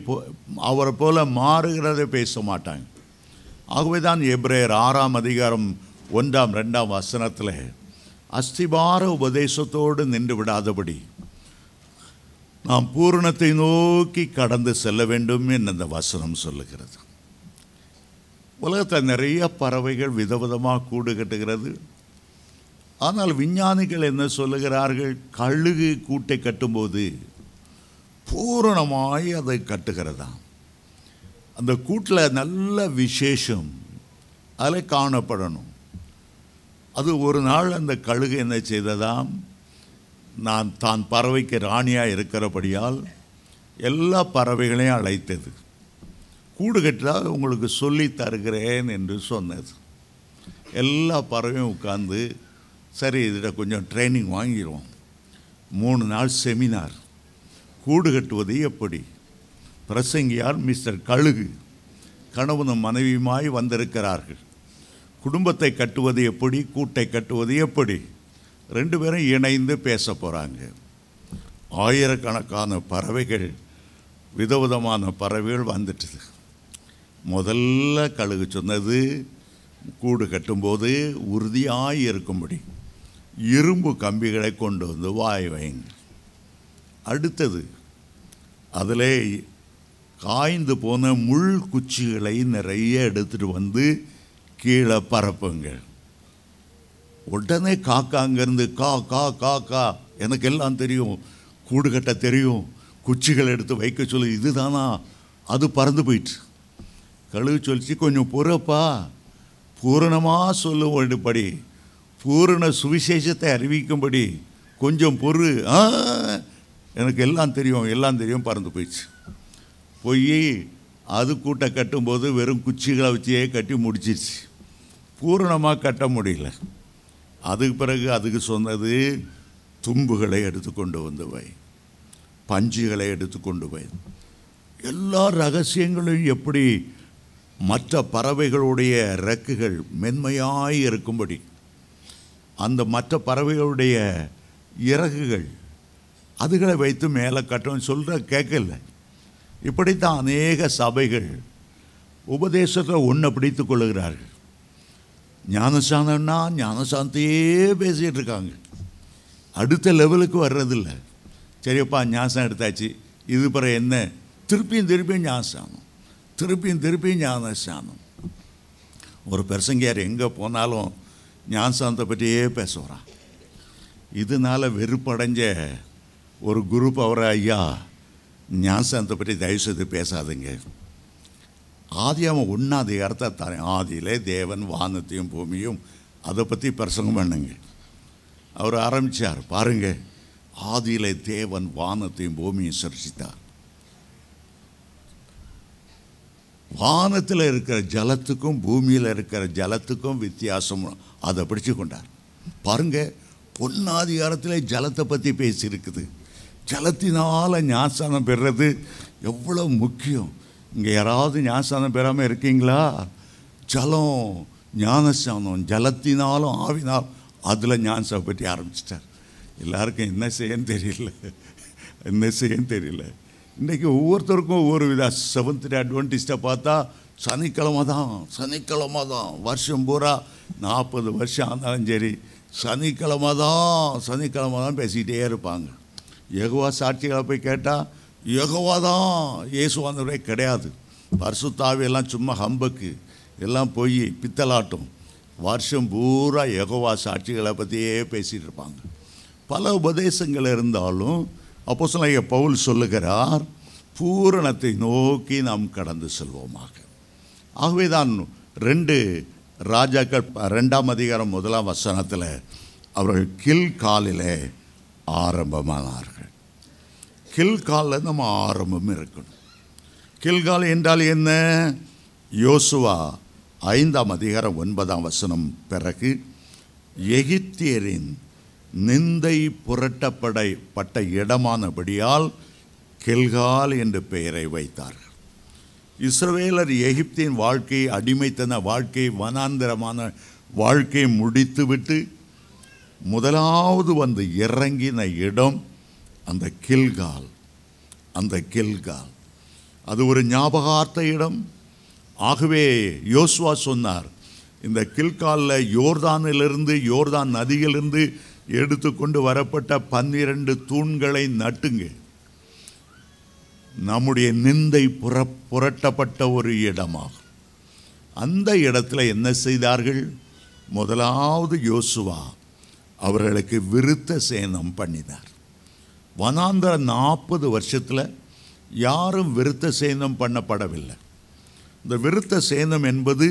அவரை போல மாறுகிறதை பேச மாட்டாங்க. ஆகவே தான் எபிரேயர் 6ஆம் அதிகாரம் 1ஆம் 2ஆம் வசனத்தில் அஸ்திபார உபதேசத்தோடு நின்று விடாதபடி நாம் பூரணத்தை நோக்கி கடந்து செல்ல வேண்டும் என்று அந்த வசனம் சொல்லுகிறது. உலகத்தில் நிறைய பறவைகள் விதவிதமாக கூடு கட்டுகிறது. ஆனால் விஞ்ஞானிகள் என்ன சொல்லுகிறார்கள், கழுகு கூட்டை கட்டும்போது பூரணமாய் அதை கட்டுகிறதா. அந்த கூட்டில் நல்ல விசேஷம் அதில் காணப்படணும். அது ஒரு நாள் அந்த கழுகு என்ன செய்ததாம், தான் பறவைக்கு ராணியாக இருக்கிறபடியால் எல்லா பறவைகளையும் அழைத்தது. கூடு கட்டால் உங்களுக்கு சொல்லி தருகிறேன் என்று சொன்னது. எல்லா பறவையும் உட்கார்ந்து, சரி இதில் கொஞ்சம் ட்ரைனிங் வாங்கிடுவோம். 3 நாள் செமினார், கூடு கட்டுவது எப்படி. பிரசங்கியார் மிஸ்டர் கழுகு, கணவனும் மனைவியுமாய் வந்திருக்கிறார்கள். குடும்பத்தை கட்டுவது எப்படி, கூட்டை கட்டுவது எப்படி, 2 பேரும் இணைந்து பேச போகிறாங்க. ஆயிரக்கணக்கான பறவைகள், விதவிதமான பறவைகள் வந்துட்டுது. முதல்ல கழுகு சொன்னது, கூடு கட்டும்போது உறுதியாய் இருக்கும்படி இரும்பு கம்பிகளை கொண்டு வந்து வாய் வைங்க. அடுத்தது, அதில் காய்ந்து போன முள் குச்சிகளை நிறைய எடுத்துகிட்டு வந்து கீழே பரப்புங்க. உடனே காக்கா அங்கேருந்து கா கா கா கா, எனக்கு எல்லாம் தெரியும், கூடு கட்ட தெரியும், குச்சிகள் எடுத்து வைக்க சொல்லி, இதுதானா, அது பறந்து போயிட்டு. கழுகு சொல்லிச்சு, கொஞ்சம் பொறுப்பா, பூரணமாக சொல்லும்படி, பூரண சுவிசேஷத்தை அறிவிக்கும்படி கொஞ்சம் பொறு. எனக்கு எல்லாம் தெரியும், எல்லாம் தெரியும், பறந்து போயிடுச்சு. போய் அது கூட்டை கட்டும்போது வெறும் குச்சிகளை வச்சே கட்டி முடிச்சிருச்சு, பூரணமாக கட்ட முடியல. அதுக்கு பிறகு அதுக்கு சொன்னது, தும்புகளை எடுத்து கொண்டு வந்து வை, பஞ்சுகளை எடுத்து கொண்டு வை. எல்லா ரகசியங்களும் எப்படி மற்ற பறவைகளுடைய ரெக்குகள் மென்மையாய் இருக்கும்படி, அந்த மற்ற பறவைகளுடைய இறகுகள் அதுகளை வைத்து மேலே கட்டணும் சொல்கிற கேட்கல. இப்படித்தான் அநேக சபைகள் உபதேசத்தில் ஒன்றை பிடித்து கொள்ளுகிறார்கள். ஞானசானம்னா ஞானசானத்தையே பேசிகிட்டு இருக்காங்க, அடுத்த லெவலுக்கு வர்றதில்லை. சரியப்பா ஞானம் எடுத்தாச்சு, இது பிறகு என்ன? திருப்பியும் ஞானசானம், திருப்பியும் ஞானசானம். ஒரு பிரசங்கியார் எங்கே போனாலும் ஞானசானத்தை பற்றியே பேசுகிறான். இதனால் வெறுப்படைஞ்ச ஒரு குரூப் அவரை, ஐயா ஞானசானத்தை பற்றி தயவுசெய்து பேசாதுங்க. ஆதியாகமம் 1ஆம் அதிகாரத்தை தரேன், ஆதியிலே தேவன் வானத்தையும் பூமியும் அதை பற்றி பிரசங்கம் பண்ணுங்க. அவர் ஆரம்பித்தார் பாருங்க, ஆதியிலே தேவன் வானத்தையும் பூமியும் சிருஷ்டித்தார். வானத்தில் இருக்கிற ஜலத்துக்கும் பூமியில் இருக்கிற ஜலத்துக்கும் வித்தியாசம் அதை பிடிச்சு கொண்டார். பாருங்க, 1ஆம் அதிகாரத்தில் ஜலத்தை பற்றி பேசியிருக்குது. ஜலத்தினால் ஞானஸ்நானம் பெறுறது எவ்வளோ முக்கியம். இங்கே யாராவது ஞானஸ்நானம் பெறாமல் இருக்கீங்களா? ஜலம் ஞானஸ்நானம், ஜலத்தினாலும் ஆவினாலும், அதில் ஞானஸ்நானம் பற்றி ஆரம்பிச்சிட்டார். எல்லாருக்கும் என்ன செய்யன்னு தெரியல. இன்றைக்கி ஒவ்வொருத்தருக்கும் ஒவ்வொரு வித. செவன்த் டே அட்வென்டிஸ்ட்டை பார்த்தா சனிக்கிழமை தான் வருஷம் பூரா 40 வருஷம் ஆனாலும் சரி சனிக்கிழமை தான் பேசிக்கிட்டே இருப்பாங்க. யெகோவா சாட்சிகளை போய் கேட்டால் யெகோவா தான் இயேசுவானவரே கிடையாது, பரிசுத்த ஆவியெல்லாம் சும்மா ஹம்பக்கு, எல்லாம் போய் பித்தலாட்டம். வருஷம் பூரா யெகோவா சாட்சிகளை பற்றியே பேசிகிட்டு இருப்பாங்க. பல உபதேசங்கள் இருந்தாலும் அப்போஸ்தலனாகிய பவுல் சொல்லுகிறார், பூரணத்தை நோக்கி நாம் கடந்து செல்வோமாக. ஆகவே தான் 2 ராஜாக்கள் 2ஆம் அதிகாரம் 1ஆம் வசனத்தில் அவர்கள் கில்காலிலே ஆரம்பமானார்கள். கில்காலில் நம்ம ஆரம்பம் இருக்கணும். கில்கால் என்றால் என்ன? யோசுவா 5ஆம் அதிகாரம் 9ஆம் வசனம் பிறகு எகிப்தியரின் நிந்தை புரட்டப்பட்ட இடமானபடியால் கில்கால் என்று பெயரை வைத்தார்கள். இஸ்ரவேலர் எகிப்தின் வாழ்க்கை, அடிமைத்தன வாழ்க்கை, வனாந்தரமான வாழ்க்கையை முடித்துவிட்டு முதலாவது வந்து இறங்கின இடம் அந்த கில்கால். அது ஒரு ஞாபகார்த்த இடம். ஆகவே யோசுவா சொன்னார், இந்த கில்காலில் யோர்தான் நதியிலிருந்து எடுத்துக்கொண்டு வரப்பட்ட 12 தூண்களை நட்டுங்க. நம்முடைய நிந்தை புரட்டப்பட்ட ஒரு இடமாகும். அந்த இடத்துல என்ன செய்தார்கள்? முதலாவது யோசுவா அவர்களுக்கு விருத்த சேதனம் பண்ணினார். வனாந்தர 40 வருஷத்தில் யாரும் விருத்த சேதனம் பண்ணப்படவில்லை. இந்த விருத்த சேதனம் என்பது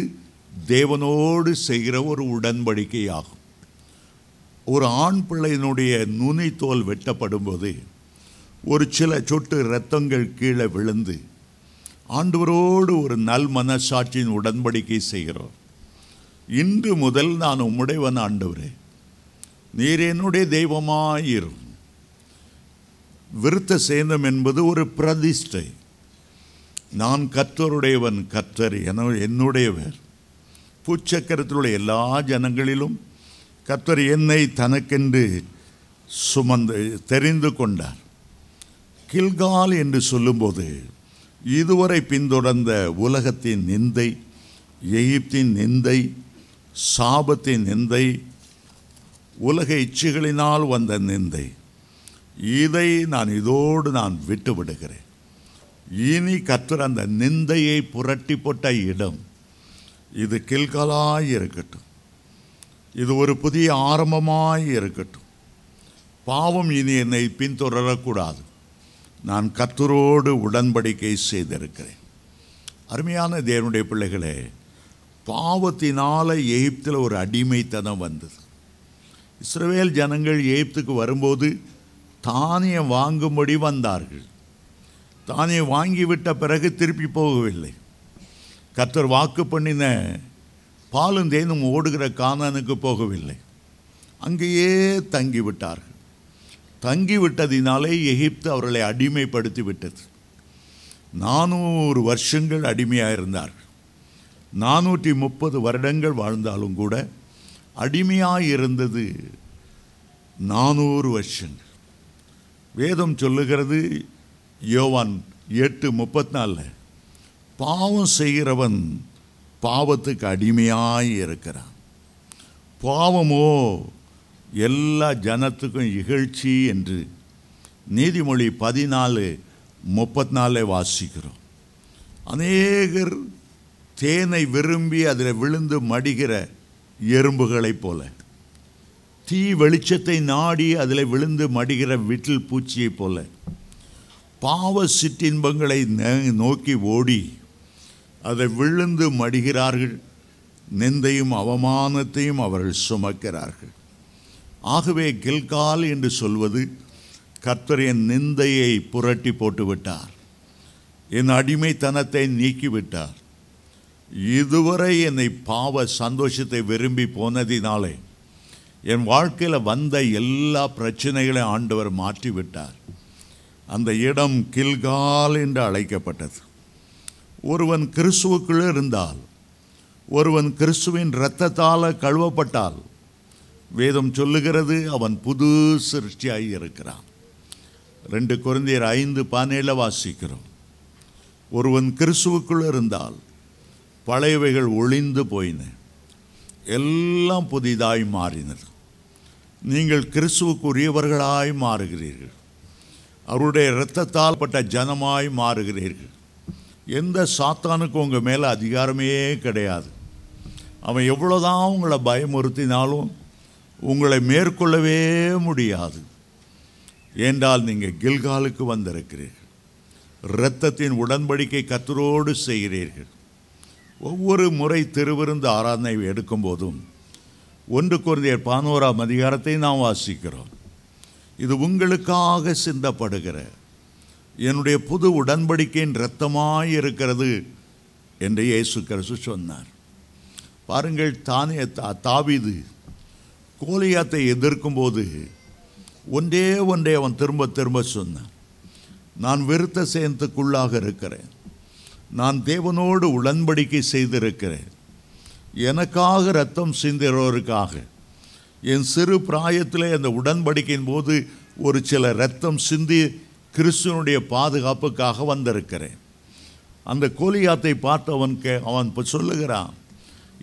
தேவனோடு செய்கிற ஒரு உடன்படிக்கை ஆகும். ஒரு ஆண் பிள்ளையினுடைய நுனி தோல் வெட்டப்படும் போது ஒரு சில சொட்டு இரத்தங்கள் கீழே விழுந்து ஆண்டவரோடு ஒரு நல் மனசாட்சியின் உடன்படிக்கை செய்கிறோம். இன்று முதல் நான் உம்முடையவன் ஆண்டவரே, நீர் என்னுடைய தெய்வமாயிரும். விருத்த சேதனம் என்பது ஒரு பிரதிஷ்டை. நான் கர்த்தருடையவன், கர்த்தர் என்னுடையவர். பூச்சக்கரத்திலுள்ள எல்லா ஜனங்களிலும் கர்த்தர் என்னை தனக்கென்று தெரிந்து கொண்டார். கில்கால் என்று சொல்லும்போது இதுவரை பின்தொடர்ந்த உலகத்தின் நிந்தை, எகிப்தின் நிந்தை, சாபத்தின் நிந்தை, உலக இச்சைகளினால் வந்த நிந்தை, இதை இதோடு நான் விட்டு விடுகிறேன். இனி கர்த்தர் அந்த நிந்தையை புரட்டி போட்ட இடம் இது கில்காலாய் இருக்கட்டும். இது ஒரு புதிய ஆரம்பமாய் இருக்கட்டும். பாவம் இனி என்னை பின்தொடரக்கூடாது. நான் கர்த்தரோடு உடன்படிக்கை செய்திருக்கிறேன். அருமையான தேவனுடைய பிள்ளைகளே, பாவத்தினால் எகிப்தில் ஒரு அடிமைத்தனம் வந்தது. இஸ்ரவேல் ஜனங்கள் எகிப்துக்கு வரும்போது தானியம் வாங்கும்படி வந்தார்கள். தானியம் வாங்கிவிட்ட பிறகு திருப்பி போகவில்லை. கர்த்தர் வாக்கு பண்ணின பாலும் தேனும் ஓடுகிற கானானுக்கு போகவில்லை. அங்கேயே தங்கிவிட்டார்கள். தங்கிவிட்டதினாலே எகிப்து அவர்களை அடிமைப்படுத்தி விட்டது. 400 வருஷங்கள் அடிமையாக இருந்தார்கள். 430 வருடங்கள் வாழ்ந்தாலும் கூட அடிமையாக இருந்தது 400 வருஷங்கள். வேதம் சொல்லுகிறது யோவான் 8:34, பாவம் செய்கிறவன் பாவத்துக்கு அடிமையாய் இருக்கிறான், பாவமோ எல்லா ஜனத்துக்கும் இகழ்ச்சி என்று நீதிமொழி 14:34 வாசிக்கிறோம். அநேகர் தேனை விரும்பி அதில் விழுந்து மடிகிற எறும்புகளைப் போல, தீ வெளிச்சத்தை நாடி அதில் விழுந்து மடிகிற விட்டில் பூச்சியைப் போல பாவ சிற்றின்பங்களை நோக்கி ஓடி அதை விழுந்து மடிகிறார்கள். நிந்தையும் அவமானத்தையும் அவர்கள் சுமக்கிறார்கள். ஆகவே கில்கால் என்று சொல்வது கர்த்தர் என் நிந்தையை புரட்டி போட்டு விட்டார், என் அடிமைத்தனத்தை நீக்கிவிட்டார். இதுவரை என்னை பாவ சந்தோஷத்தை விரும்பி போனதினாலே என் வாழ்க்கையில் வந்த எல்லா பிரச்சனைகளையும் ஆண்டவர் மாற்றிவிட்டார். அந்த இடம் கில்கால் என்று அழைக்கப்பட்டது. ஒருவன் கிறிஸ்துவுக்குள்ளே இருந்தால், ஒருவன் கிறிஸ்துவின் இரத்தத்தால் கழுவப்பட்டால், வேதம் சொல்லுகிறது அவன் புது சிருஷ்டியாய் இருக்கிறான். 2 கொரிந்தியர் 5:17 வாசிக்கிறோம். ஒருவன் கிறிஸ்துவுக்குள்ளே இருந்தால் பழையவைகள் ஒளிந்து போயின, எல்லாம் புதிதாய் மாறினது. நீங்கள் கிறிஸ்துவுக்குரியவர்களாய் மாறுகிறீர்கள், அவருடைய இரத்தத்தால் பட்ட ஜனமாய் மாறுகிறீர்கள். எந்த சாத்தானுக்கும் உங்கள் மேலே அதிகாரமே கிடையாது. அவன் எவ்வளோதான் உங்களை பயமுறுத்தினாலும் உங்களை மேற்கொள்ளவே முடியாது. ஏனென்றால் நீங்கள் கில்காலுக்கு வந்திருக்கிறீர்கள், இரத்தத்தின் உடன்படிக்கை கர்த்தரோடு செய்கிறீர்கள். ஒவ்வொரு முறை திருவிருந்து ஆராதனை எடுக்கும் போதும் 1 கொரிந்தியர் 11 நாம் வாசிக்கிறோம். இது உங்களுக்காக சிந்தப்படுகிற என்னுடைய புது உடன்படிக்கையின் இரத்தமாய் இருக்கிறது என்று இயேசு கிறிஸ்து சொன்னார். பாருங்கள், தாவீது கோலியாத்தை எதிர்க்கும் போது ஒன்றே அவன் திரும்ப சொன்னான், நான் விருத்த சேதத்துக்குள்ளாக இருக்கிறேன், நான் தேவனோடு உடன்படிக்கை செய்திருக்கிறேன், எனக்காக இரத்தம் சிந்துகிறவருக்காக என் சிறு பிராயத்திலே அந்த உடன்படிக்கையின் போது ஒரு சில இரத்தம் சிந்தி கிறிஸ்துவனுடைய பாதுகாப்புக்காக வந்திருக்கிறேன். அந்த கோலியாத்தை பார்த்து அவன் சொல்லுகிறான்,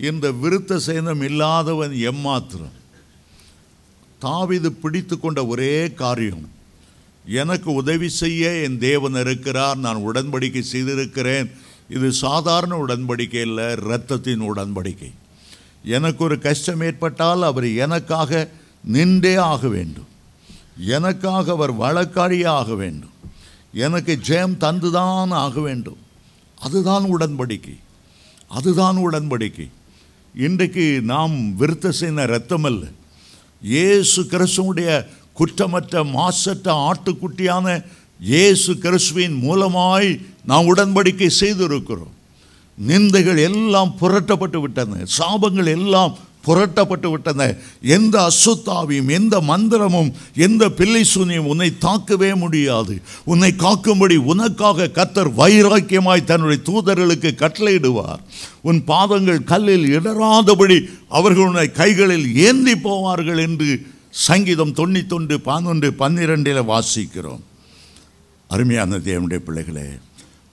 இந்த விருத்த சேதம் இல்லாதவன் எம்மாத்திரம். தாவீது பிடித்து கொண்ட ஒரே காரியம், எனக்கு உதவி செய்ய என் தேவன் இருக்கிறார், நான் உடன்படிக்கை செய்திருக்கிறேன். இது சாதாரண உடன்படிக்கை இல்லை, இரத்தத்தின் உடன்படிக்கை. எனக்கு ஒரு கஷ்டம் ஏற்பட்டால் அவர் எனக்காக நின்றே ஆக வேண்டும், எனக்காக அவர் வழக்காடியே ஆக வேண்டும், எனக்கு ஜெயம் தந்துதான் ஆக வேண்டும். அதுதான் உடன்படிக்கை, அதுதான் உடன்படிக்கை. இன்றைக்கு நாம் விருத்த செய்த இரத்தம் அல்ல, இயேசு கிறிஸ்துவுடைய குற்றமற்ற மாசற்ற ஆட்டுக்குட்டியான இயேசு கிறிஸ்துவின் மூலமாய் நாம் உடன்படிக்கை செய்திருக்கிறோம். நிந்தைகள் எல்லாம் புரட்டப்பட்டு விட்டன, சாபங்கள் எல்லாம் புரட்டப்பட்டு விட்டன. எந்த அசுத்தாவியும் எந்த மந்திரமும் எந்த பிள்ளை சூனியும் உன்னை தாக்கவே முடியாது. உன்னை காக்கும்படி உனக்காக கர்த்தர் வைராக்கியமாய் தன்னுடைய தூதர்களுக்கு கட்டளையிடுவார். உன் பாதங்கள் கல்லில் இடராதபடி அவர்கள் உன்னை கைகளில் ஏந்தி போவார்கள் என்று சங்கீதம் 91:11-12 வாசிக்கிறோம். அருமையான தேவனுடைய பிள்ளைகளே,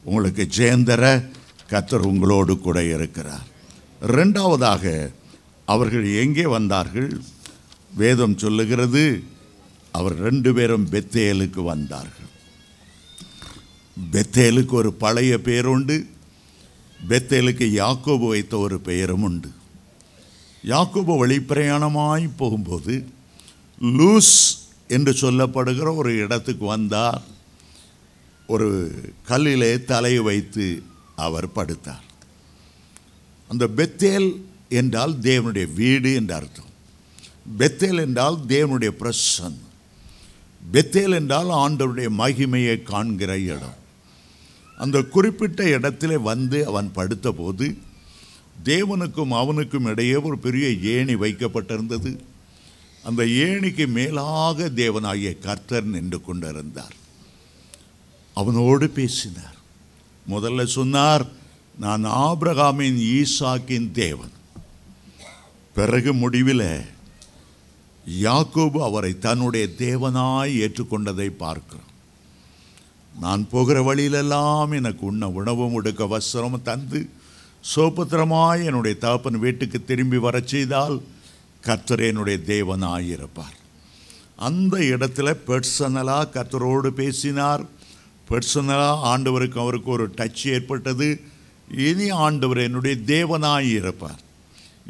உங்களுக்கு ஜெயந்தர கர்த்தர் உங்களோடு கூட இருக்கிறார். 2வது அவர்கள் எங்கே வந்தார்கள்? வேதம் சொல்லுகிறது அவர் 2 பேரும் பெத்தேலுக்கு வந்தார்கள். பெத்தேலுக்கு ஒரு பழைய பெயர் உண்டு, பெத்தேலுக்கு யாக்கோபு வைத்த ஒரு பெயரும் உண்டு. யாக்கோபு வழிப்பிரயாணமாய் போகும்போது லூஸ் என்று சொல்லப்படுகிற ஒரு இடத்துக்கு வந்தார். ஒரு கல்லிலே தலையை வைத்து அவர் படுத்தார். அந்த பெத்தேல் என்றால் தேவனுடைய வீடு என்ற அர்த்தம். பெத்தேல் என்றால் தேவனுடைய பிரசன்னம். பெத்தேல் என்றால் ஆண்டவருடைய மகிமையை காண்கிற இடம். அந்த குறிப்பிட்ட இடத்திலே வந்து அவன் படுத்த போது தேவனுக்கும் அவனுக்கும் இடையே ஒரு பெரிய ஏணி வைக்கப்பட்டிருந்தது. அந்த ஏணிக்கு மேலாக தேவனாகிய கர்த்தர் நின்று கொண்டிருந்தார். அவனோடு பேசினார். முதல்ல சொன்னார், நான் ஆபிரகாமின் ஈசாக்கின் தேவன். பிறகு முடிவில் யாக்கோபு அவரை தன்னுடைய தேவனாய் ஏற்றுக்கொண்டதை பார்க்கிறோம். நான் போகிற வழியிலெல்லாம் எனக்கு உண்ண உணவும் உடுக்க வஸ்திரமும் தந்து சோபத்திரமாய் என்னுடைய தகப்பன் வீட்டுக்கு திரும்பி வரச் செய்தால் கர்த்தர் என்னுடைய தேவனாயிருப்பார். அந்த இடத்துல பர்சனலாக கர்த்தரோடு பேசினார். பர்சனலாக ஆண்டவருக்கு அவருக்கு ஒரு டச் ஏற்பட்டது. இனி ஆண்டவர் என்னுடைய தேவனாயிருப்பார்.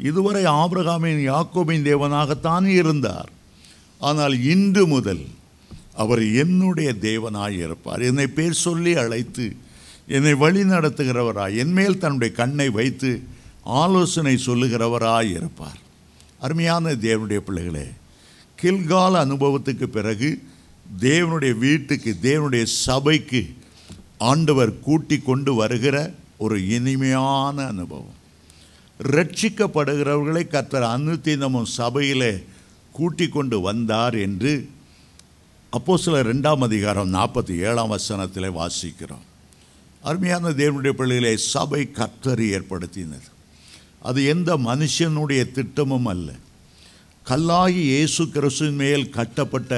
இதுவரை ஆபிரகாமின் யாக்கோபின் தேவனாகத்தான் இருந்தார். ஆனால் இன்று முதல் அவர் என்னுடைய தேவனாயிருப்பார். என்னை பேர் சொல்லி அழைத்து என்னை வழி நடத்துகிறவராய், என்மேல் தன்னுடைய கண்ணை வைத்து ஆலோசனை சொல்லுகிறவராய் இருப்பார். அருமையான தேவனுடைய பிள்ளைகளே, கில்கால் அனுபவத்துக்கு பிறகு தேவனுடைய வீட்டுக்கு, தேவனுடைய சபைக்கு ஆண்டவர் கூட்டி கொண்டு வருகிற ஒரு இனிமையான அனுபவம். ரட்சிக்கப்படுகிறவர்களை கர்த்தர் அனுதினமும் சபையிலே கூட்டி கொண்டு வந்தார் என்று அப்போஸ்தலர் 2ஆம் அதிகாரம் 47ஆம் வசனத்திலே வாசிக்கிறோம். அருமையான தேவனுடைய பிள்ளைகளே, சபை கர்த்தர் ஏற்படுத்தினது. அது எந்த மனுஷனுடைய திட்டமும் அல்ல. கல்லாகி இயேசு கிறிஸ்துவின் மேல் கட்டப்பட்ட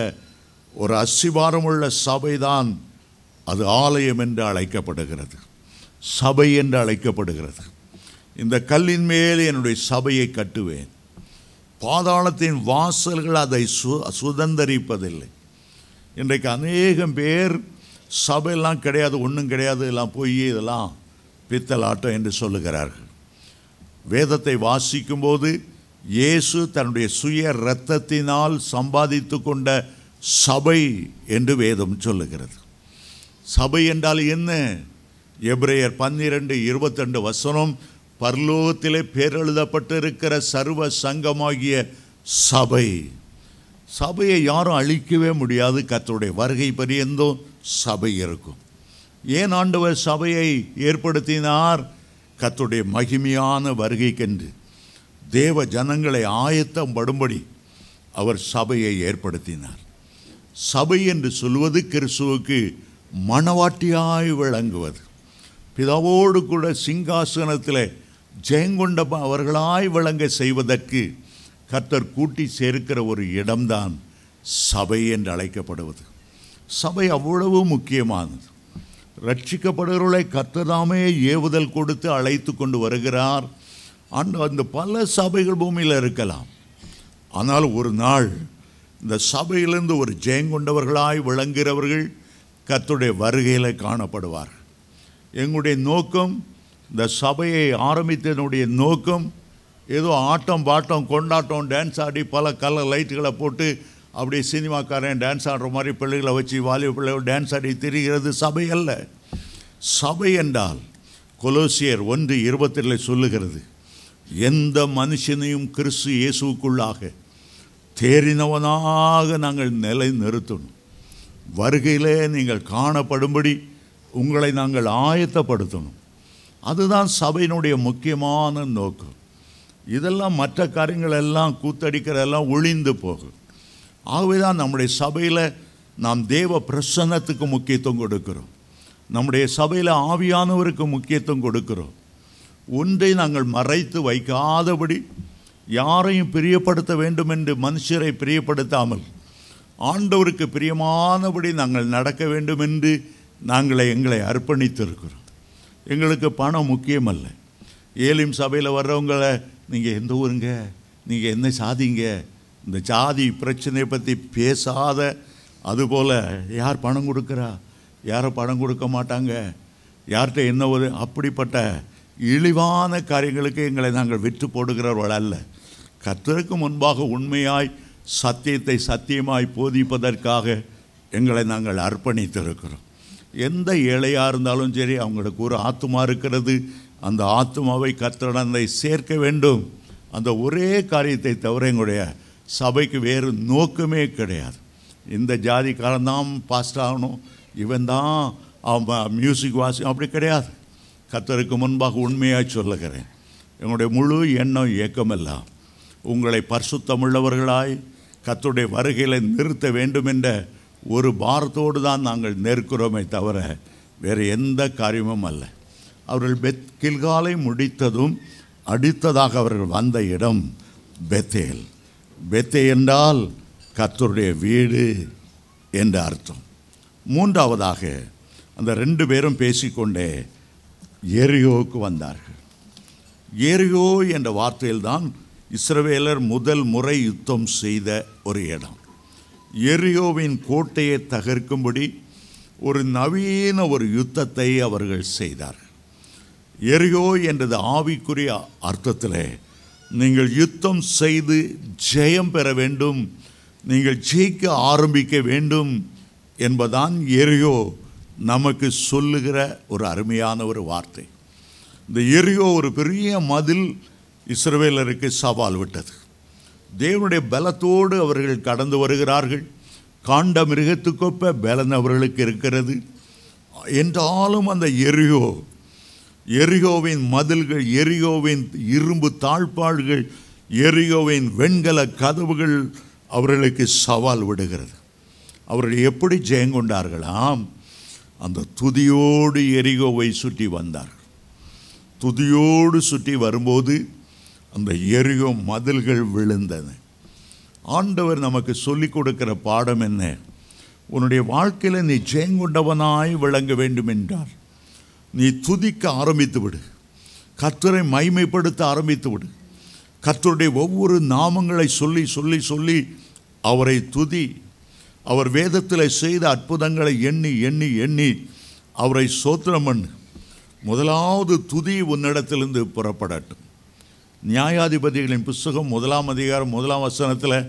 ஒரு அஸ்திவாரமுள்ள சபைதான் அது ஆலயம் என்று அழைக்கப்படுகிறது, சபை என்று அழைக்கப்படுகிறது. இந்த கல்லின் மேல் என்னுடைய சபையை கட்டுவேன், பாதாளத்தின் வாசல்கள் அதை சுதந்தரிப்பதில்லை. இன்றைக்கு அநேகம் பேர் சபையெல்லாம் கிடையாது, ஒன்றும் கிடையாது, எல்லாம் போய் இதெல்லாம் பித்தலாட்டம் என்று சொல்லுகிறார்கள். வேதத்தை வாசிக்கும்போது இயேசு தன்னுடைய சுய இரத்தத்தினால் சம்பாதித்து கொண்ட சபை என்று வேதம் சொல்லுகிறது. சபை என்றால் என்ன? எபிரேயர் 12:22 வசனம், பரலோகத்திலே பேரெழுதப்பட்டிருக்கிற சர்வ சங்கமாகிய சபை. சபையை யாரும் அழிக்கவே முடியாது. கர்த்தருடைய வருகை பரியந்தம் சபை இருக்கும். ஏன் ஆண்டவர் சபையை ஏற்படுத்தினார்? கர்த்தருடைய மகிமையான வருகைக்கென்று தேவ ஜனங்களை ஆயத்தம் படும்படி அவர் சபையை ஏற்படுத்தினார். சபை என்று சொல்வது கிறிஸ்துவுக்கு மணவாட்டியாய் விளங்குவது, பிதாவோடு கூட சிங்காசனத்தில் ஜெயங்கொண்ட அவர்களாய் விளங்க செய்வதற்கு கர்த்தர் கூட்டி சேர்க்கிற ஒரு இடம்தான் சபை என்று அழைக்கப்படுவது. சபை அவ்வளவு முக்கியமானது. ரட்சிக்கப்படுகிறவர்களை கர்த்தர் தாமே ஏவுதல் கொடுத்து அழைத்து கொண்டு வருகிறார். அந்த பல சபைகள் பூமியில் இருக்கலாம். ஆனால் ஒரு நாள் இந்த சபையிலிருந்து ஒரு ஜெயங்கொண்டவர்களாய் விளங்குகிறவர்கள் கர்த்தருடைய வருகையில் காணப்படுவார்கள். எங்களுடைய நோக்கம், இந்த சபையை ஆரம்பித்ததனுடைய நோக்கம் ஏதோ ஆட்டம் பாட்டம் கொண்டாட்டம் டான்ஸ் ஆடி பல கலர் லைட்டுகளை போட்டு அப்படியே சினிமாக்காரன் டான்ஸ் ஆடுற மாதிரி பிள்ளைகளை வச்சு வாலிப பிள்ளைகள் டான்ஸ் ஆடி திரிகிறது சபை அல்ல. சபை என்றால் கொலோசியர் 1:22 சொல்லுகிறது, எந்த மனுஷனையும் கிறிஸ்து இயேசுக்குள்ளாக தேறினவனாக நாங்கள் நிலை நிறுத்தணும். வருகையிலே நீங்கள் காணப்படும்படி உங்களை நாங்கள் ஆயத்தப்படுத்தணும். அதுதான் சபையினுடைய முக்கியமான நோக்கம். இதெல்லாம் மற்ற காரியங்கள் எல்லாம் கூத்தடிக்கிறதெல்லாம் ஒளிந்து போகும். ஆகவே தான் நம்முடைய சபையில் நாம் தேவ பிரசன்னத்துக்கு முக்கியத்துவம் கொடுக்கிறோம். நம்முடைய சபையில் ஆவியானவருக்கு முக்கியத்துவம் கொடுக்கிறோம். ஒன்றை நாங்கள் மறைத்து வைக்காதபடி, யாரையும் பிரியப்படுத்த வேண்டும் என்று மனுஷரை பிரியப்படுத்தாமல் ஆண்டவருக்கு பிரியமானபடி நாங்கள் நடக்க வேண்டும் என்று எங்களை அர்ப்பணித்திருக்கிறோம். எங்களுக்கு பணம் முக்கியமல்ல. ஏலிம் சபையில் வர்றவங்களை நீங்கள் எந்த ஊருங்க, நீங்கள் என்ன சாதிங்க, இந்த ஜாதி பிரச்சனையை பற்றி பேசாத, அதுபோல் யார் பணம் கொடுக்குறா, யாரும் பணம் கொடுக்க மாட்டாங்க, யார்கிட்ட என்ன ஒரு அப்படிப்பட்ட இழிவான காரியங்களுக்கு எங்களை நாங்கள் விற்று போடுகிறவர்கள் அல்ல. கர்த்தருக்கு முன்பாக உண்மையாய் சத்தியத்தை சத்தியமாய் போதிப்பதற்காக எங்களை நாங்கள் அர்ப்பணித்திருக்கிறோம். எந்த ஏழையாக இருந்தாலும் சரி, அவங்களுக்கு ஒரு ஆத்துமா இருக்கிறது, அந்த ஆத்துமாவை கர்த்தரை சேர்க்க வேண்டும். அந்த ஒரே காரியத்தை தவிர எங்களுடைய சபைக்கு வேறு நோக்கமே கிடையாது. இந்த ஜாதிக்காரன் பாஸ்டர் ஆகணும், இவன் தான் அவன் மியூசிக் வாசி, அப்படி கிடையாது. கர்த்தருக்கு முன்பாக உண்மையாக சொல்லுகிறேன், எங்களுடைய முழு எண்ணம் இயக்கமெல்லாம் உங்களை பரிசுத்தமுள்ளவர்களாய் கர்த்தருடைய வருகையில் நிறுத்த வேண்டும் என்ற ஒரு பாரத்தோடு தான் நாங்கள் நிற்கிறோமே தவிர வேறு எந்த காரியமும் அல்ல. அவர்கள் கில்காலை முடித்ததும் அடுத்ததாக அவர்கள் வந்த இடம் பெத்தேல். பெத்தே என்றால் கர்த்தருடைய வீடு என்ற அர்த்தம். மூன்றாவதாக அந்த 2 பேரும் பேசிக்கொண்டே எரிகோவுக்கு வந்தார்கள். எரிகோ என்ற வார்த்தையில்தான் இஸ்ரவேலர் முதல் முறை யுத்தம் செய்த ஒரு இடம். எரிகோவின் கோட்டையை தகர்க்கும்படி ஒரு நவீன ஒரு யுத்தத்தை அவர்கள் செய்தார்கள். எரிகோ என்றது ஆவிக்குரிய அர்த்தத்தில் நீங்கள் யுத்தம் செய்து ஜெயம் பெற வேண்டும், நீங்கள் ஜெயிக்க ஆரம்பிக்க வேண்டும் என்பதான் எரிகோ நமக்கு சொல்லுகிற ஒரு அருமையான ஒரு வார்த்தை. இந்த எரிகோ ஒரு பெரிய மதில் இஸ்ரவேலருக்கு சவால் விட்டது. தேவனுடைய பலத்தோடு அவர்கள் கடந்து வருகிறார்கள். காண்ட மிருகத்துக்கொப்ப பலன் அவர்களுக்கு இருக்கிறது. என்றாலும் அந்த எரிகோவின் மதில்கள், எரிகோவின் இரும்பு தாழ்பாள்கள், எரிகோவின் வெண்கல கதவுகள் அவர்களுக்கு சவால் விடுகிறது. அவர்கள் எப்படி ஜெயங்கொண்டார்களாம்? அந்த துதியோடு எரிகோவை சுற்றி வந்தார்கள். துதியோடு சுற்றி வரும்போது அந்த எரிகோ மதில்கள் விழுந்தன. ஆண்டவர் நமக்கு சொல்லிக் கொடுக்கிற பாடம் என்ன? உன்னுடைய வாழ்க்கையில் நீ ஜெயங்கொண்டவனாய் விளங்க வேண்டும் என்றால் நீ துதிக்க ஆரம்பித்து விடு. கர்த்தரை மைமைப்படுத்த ஆரம்பித்து விடு. கர்த்தருடைய ஒவ்வொரு நாமங்களை சொல்லி சொல்லி சொல்லி அவரை துதி. அவர் வேதத்தில் செய்த அற்புதங்களை எண்ணி எண்ணி எண்ணி அவரை ஸ்தோத்திரம் பண்ணு. முதலாவது துதி உன்னிடத்திலிருந்து புறப்படட்டும். நியாயாதிபதிகளின் புஸ்தகம் 1ஆம் அதிகாரம் 1ஆம் வசனத்தில்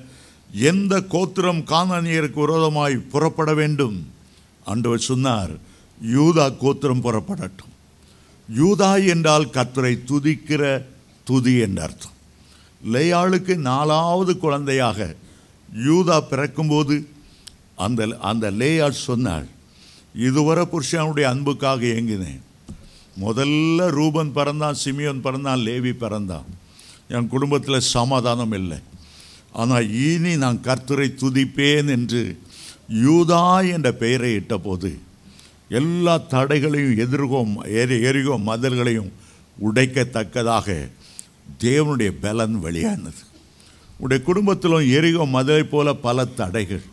எந்த கோத்திரம் கானானியருக்கு விரோதமாய் புறப்பட வேண்டும்? ஆண்டவர் சொன்னார், யூதா கோத்திரம் புறப்படட்டும். யூதா என்றால் கர்த்தரை துதிக்கிற துதி என்ற அர்த்தம். லேயாளுக்கு 4வது குழந்தையாக யூதா பிறக்கும்போது அந்த லேயாள் சொன்னாள், இதுவரை புருஷனுடைய அன்புக்காக ஏங்கினேன். முதல்ல ரூபன் பிறந்தான், சிமியோன் பிறந்தான், லேவி பிறந்தான். என் குடும்பத்தில் சமாதானம் இல்லை. ஆனால் இனி நான் கர்த்தரை துதிப்பேன் என்று யூதா என்ற பெயரை இட்ட போது எல்லா தடைகளையும் எரிகோ மதில்களையும் உடைக்கத்தக்கதாக தேவனுடைய பலன் வெளியானது. உடைய குடும்பத்திலும் எரிகோ மதிலை போல பல தடைகள்.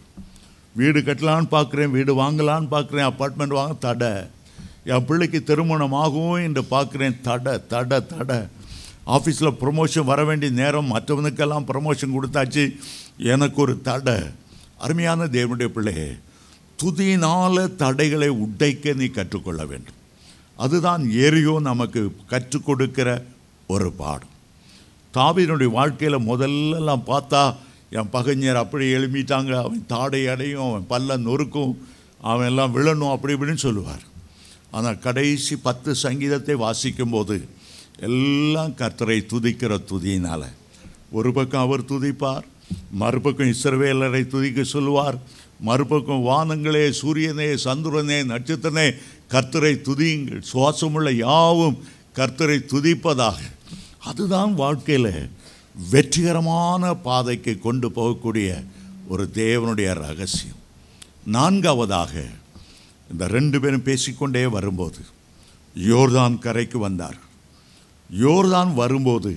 வீடு கட்டலான்னு பார்க்குறேன், வீடு வாங்கலான்னு பார்க்குறேன், அப்பார்ட்மெண்ட் வாங்க தடை. என் பிள்ளைக்கு திருமணம் ஆகும் என்று பார்க்குறேன், தடை தடை தடை. ஆஃபீஸில் ப்ரொமோஷன் வர வேண்டிய நேரம், மற்றவனுக்கெல்லாம் ப்ரொமோஷன் கொடுத்தாச்சு, எனக்கு ஒரு தடை. அருமையான தேவனுடைய பிள்ளையே, துதியினால் தடைகளை உடைக்க நீ கற்றுக்கொள்ள வேண்டும். அதுதான் எரிகோ நமக்கு கற்றுக் கொடுக்கிற ஒரு பாடம். தாவீதுடைய வாழ்க்கையில் முதல்லலாம் பார்த்தா என் பகைஞர் அப்படி எழுப்பிட்டாங்க, அவன் தாடை அடையும், அவன் பல்ல நொறுக்கும், அவன் எல்லாம் விழணும் அப்படி இப்படின்னு சொல்லுவார். ஆனால் கடைசி 10 சங்கீதத்தை வாசிக்கும்போது எல்லாம் கர்த்தரை துதிக்கிற துதியினால் ஒரு பக்கம் அவர் துதிப்பார், மறுபக்கம் இஸ்ரவேலரை துதிக்க சொல்லுவார், மறுபக்கம் வானங்களே, சூரியனே, சந்திரனே, நட்சத்திரனே கர்த்தரை துதியுங்கள், சுவாசமுள்ள யாவும் கர்த்தரை துதிப்பதாக. அதுதான் வாழ்க்கையில் வெற்றிகரமான பாதைக்கு கொண்டு போகக்கூடிய ஒரு தேவனுடைய ரகசியம். 4வதாக இந்த 2 பேரும் பேசிக்கொண்டே வரும்போது யோர்தான் கரைக்கு வந்தார். யோர்தான் வரும்போது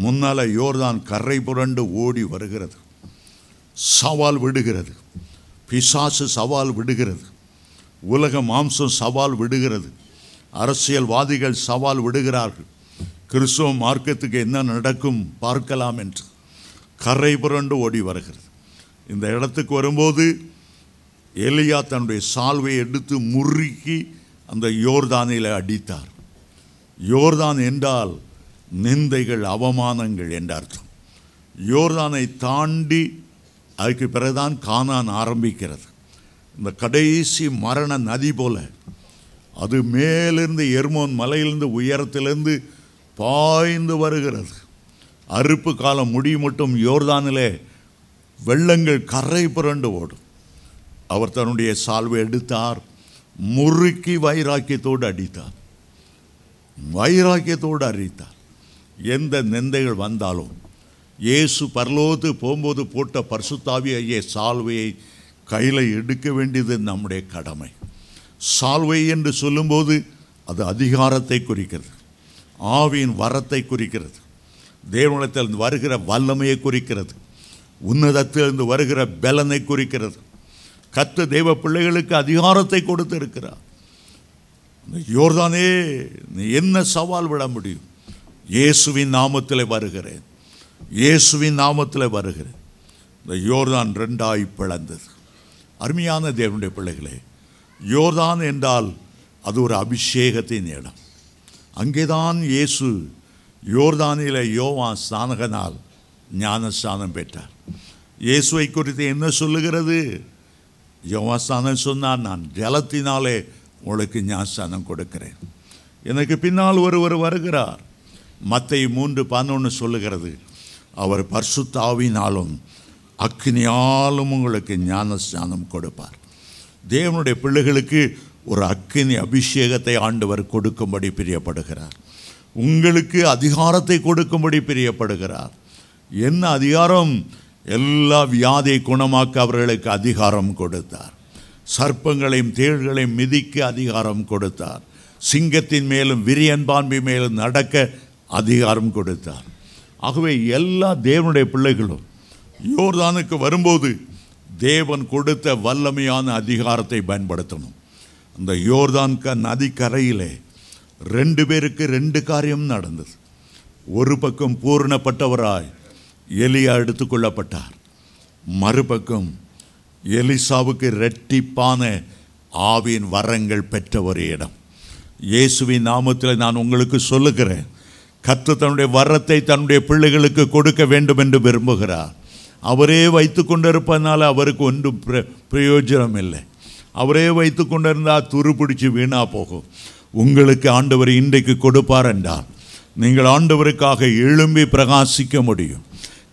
முன்னால் யோர்தான் கரை புரண்டு ஓடி வருகிறது. சவால் விடுகிறது, பிசாசு சவால் விடுகிறது, உலக மாம்சம் சவால் விடுகிறது, அரசியல்வாதிகள் சவால் விடுகிறார்கள். கிறிஸ்துவ மார்க்கத்துக்கு என்ன நடக்கும் பார்க்கலாம் என்று கரை புரண்டு ஓடி வருகிறது. இந்த இடத்துக்கு வரும்போது எலியா தன்னுடைய சால்வையை எடுத்து முறுக்கி அந்த யோர்தானில் அடித்தார். யோர்தான் என்றால் நிந்தைகள், அவமானங்கள் என்ற அர்த்தம். யோர்தானை தாண்டி அதுக்கு பிறகுதான் கானான் ஆரம்பிக்கிறது. இந்த கடைசி மரண நதி போல அது மேலிருந்து எர்மோன் மலையிலிருந்து உயரத்திலிருந்து பாய்ந்து வருகிறது. அறுப்பு காலம் முடியும் மட்டும் யோர்தானிலே வெள்ளங்கள் கரை புரண்டு ஓடும். அவர் தன்னுடைய சால்வை எடுத்தார், முறுக்கி வைராக்கியத்தோடு அடித்தார், வைராக்கியத்தோடு அடித்தார். எந்த நிந்தைகள் வந்தாலும் இயேசு பரலோகத்து போகும்போது போட்ட பரிசுத்தாவிய சால்வையை கையில் எடுக்க வேண்டியது நம்முடைய கடமை. சால்வை என்று சொல்லும்போது அது அதிகாரத்தை குறிக்கிறது, ஆவியின் வரத்தை குறிக்கிறது, தேவனிடத்தில் வருகிற வல்லமையை குறிக்கிறது, உன்னதத்திலிருந்து வருகிற பலனை குறிக்கிறது. கர்த்தர் தேவ பிள்ளைகளுக்கு அதிகாரத்தை கொடுத்திருக்கிறார். யோர்தானே, நீ என்ன சவால் விட முடியும்? இயேசுவின் நாமத்தில் வருகிறேன், இயேசுவின் நாமத்தில் வருகிறேன். இந்த யோர்தான் 2 பிளந்தது. அருமையான தேவனுடைய பிள்ளைகளே, யோர்தான் என்றால் அது ஒரு அபிஷேகத்தின் இடம். அங்கேதான் இயேசு யோர்தானில் யோவான் ஸ்நானகனால் ஞானஸ்நானம் பெற்றார். இயேசுவை குறித்து என்ன சொல்லுகிறது? யோவான் ஸ்நானம் சொன்னார், நான் ஜலத்தினாலே உங்களுக்கு ஞானஸ்நானம் கொடுக்கிறேன். எனக்கு பின்னால் ஒருவர் வருகிறார். மத்தேயு 3:11 சொல்லுகிறது, அவர் பரிசுத்த ஆவியினாலும் அக்கினியாலும் உங்களுக்கு ஞானஸ்நானம் கொடுப்பார். தேவனுடைய பிள்ளைகளுக்கு ஒரு அக்கினி அபிஷேகத்தை ஆண்டவர் கொடுக்கும்படி பிரியப்படுகிறார். உங்களுக்கு அதிகாரத்தை கொடுக்கும்படி பிரியப்படுகிறார். என்ன அதிகாரம்? எல்லா வியாதியை குணமாக்க அவர்களுக்கு அதிகாரம் கொடுத்தார். சர்ப்பங்களையும் தேள்களையும் மிதிக்க அதிகாரம் கொடுத்தார். சிங்கத்தின் மேலும் விரியன்பான்பி மேலும் நடக்க அதிகாரம் கொடுத்தார். ஆகவே எல்லா தேவனுடைய பிள்ளைகளும் யோர்தானுக்கு வரும்போது தேவன் கொடுத்த வல்லமையான அதிகாரத்தை பயன்படுத்தணும். அந்த யோர்தான் நதி கரையிலே 2 பேருக்கு 2 காரியம் நடந்தது. ஒரு பக்கம் பூரணப்பட்டவராய் எலியா எடுத்துக்கொள்ளப்பட்டார். மறுபக்கம் எலிசாவுக்கு இரட்டிப்பான ஆவியின் வரங்கள் பெற்ற ஒரு இடம். இயேசுவின் நாமத்தில் நான் உங்களுக்கு சொல்லுகிறேன், கர்த்தர் தன்னுடைய வரத்தை தன்னுடைய பிள்ளைகளுக்கு கொடுக்க வேண்டும் என்று விரும்புகிறார். அவரே வைத்து கொண்டிருப்பதனால அவருக்கு ஒன்றும் பிரயோஜனம் இல்லை. அவரே வைத்து கொண்டிருந்தால் துருப்பிடிச்சு வீணா போகும். உங்களுக்கு ஆண்டவர் இன்றைக்கு கொடுப்பார் என்றால் நீங்கள் ஆண்டவருக்காக எழும்பி பிரகாசிக்க முடியும்.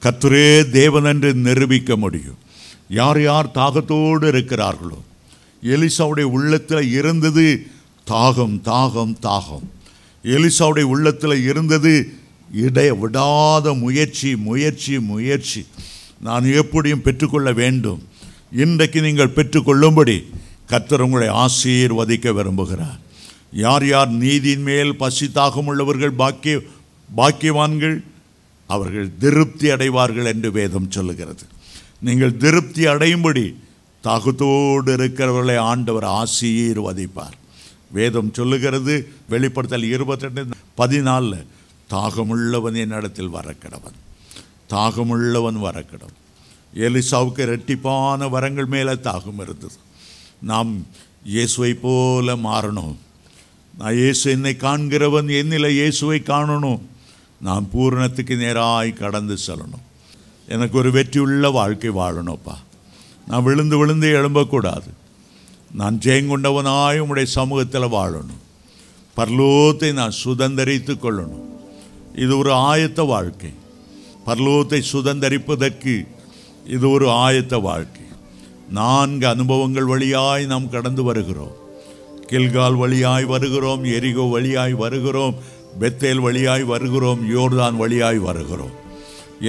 கர்த்தரே தேவன் என்று நிரூபிக்க முடியும். யார் யார் தாகத்தோடு இருக்கிறார்களோ, எலிசாவுடைய உள்ளத்தில் இருந்தது தாகம், தாகம், தாகம். எலிசாவுடைய உள்ளத்தில் இருந்தது விடாத முயற்சி, முயற்சி, முயற்சி. நான் எப்படியும் பெற்றுக்கொள்ள வேண்டும். இன்றைக்கு நீங்கள் பெற்றுக்கொள்ளும்படி கர்த்தர் உங்களை ஆசீர்வதிக்க விரும்புகிறார். யார் யார் நீதியின் மேல் பசி தாகம் உள்ளவர்கள் பாக்கியவான்கள், அவர்கள் திருப்தி அடைவார்கள் என்று வேதம் சொல்லுகிறது. நீங்கள் திருப்தி அடையும்படி தாகத்தோடு இருக்கிறவர்களை ஆண்டவர் ஆசீர்வதிப்பார். வேதம் சொல்லுகிறது, வெளிப்படுத்தல் 22:14, தாகமுள்ளவன் என்னிடத்தில் வரக்கடவன், தாகமுள்ளவன் வரக்கடவன். எலிசாவுக்கு இரட்டிப்பான வரங்கள் மேலே தாகம் இருந்தது. நாம் இயேசுவை போல மாறணும். நான் இயேசு என்னை காண்கிறவன் என்னில் இயேசுவை காணணும். நான் பூரணத்துக்கு நேராய் கடந்து செல்லணும். எனக்கு ஒரு வெற்றியுள்ள வாழ்க்கை வாழணும்ப்பா. நான் விழுந்து விழுந்து எழும்பக்கூடாது. நான் ஜெயங்கொண்டவனாய் உம்முடைய சமூகத்தில் வாழணும். பரலோகத்தை நான் சுதந்தரித்து கொள்ளணும். இது ஒரு ஆயத்த வாழ்க்கை. பரலோகத்தை சுதந்தரிப்பதற்கு இது ஒரு ஆயத்த வாழ்க்கை. 4 அனுபவங்கள் வழியாய் நாம் கடந்து வருகிறோம். கில்கால் வழியாய் வருகிறோம், எரிகோ வழியாய் வருகிறோம், பெத்தேல் வழியாய் வருகிறோம், யோர்தான் வழியாய் வருகிறோம்.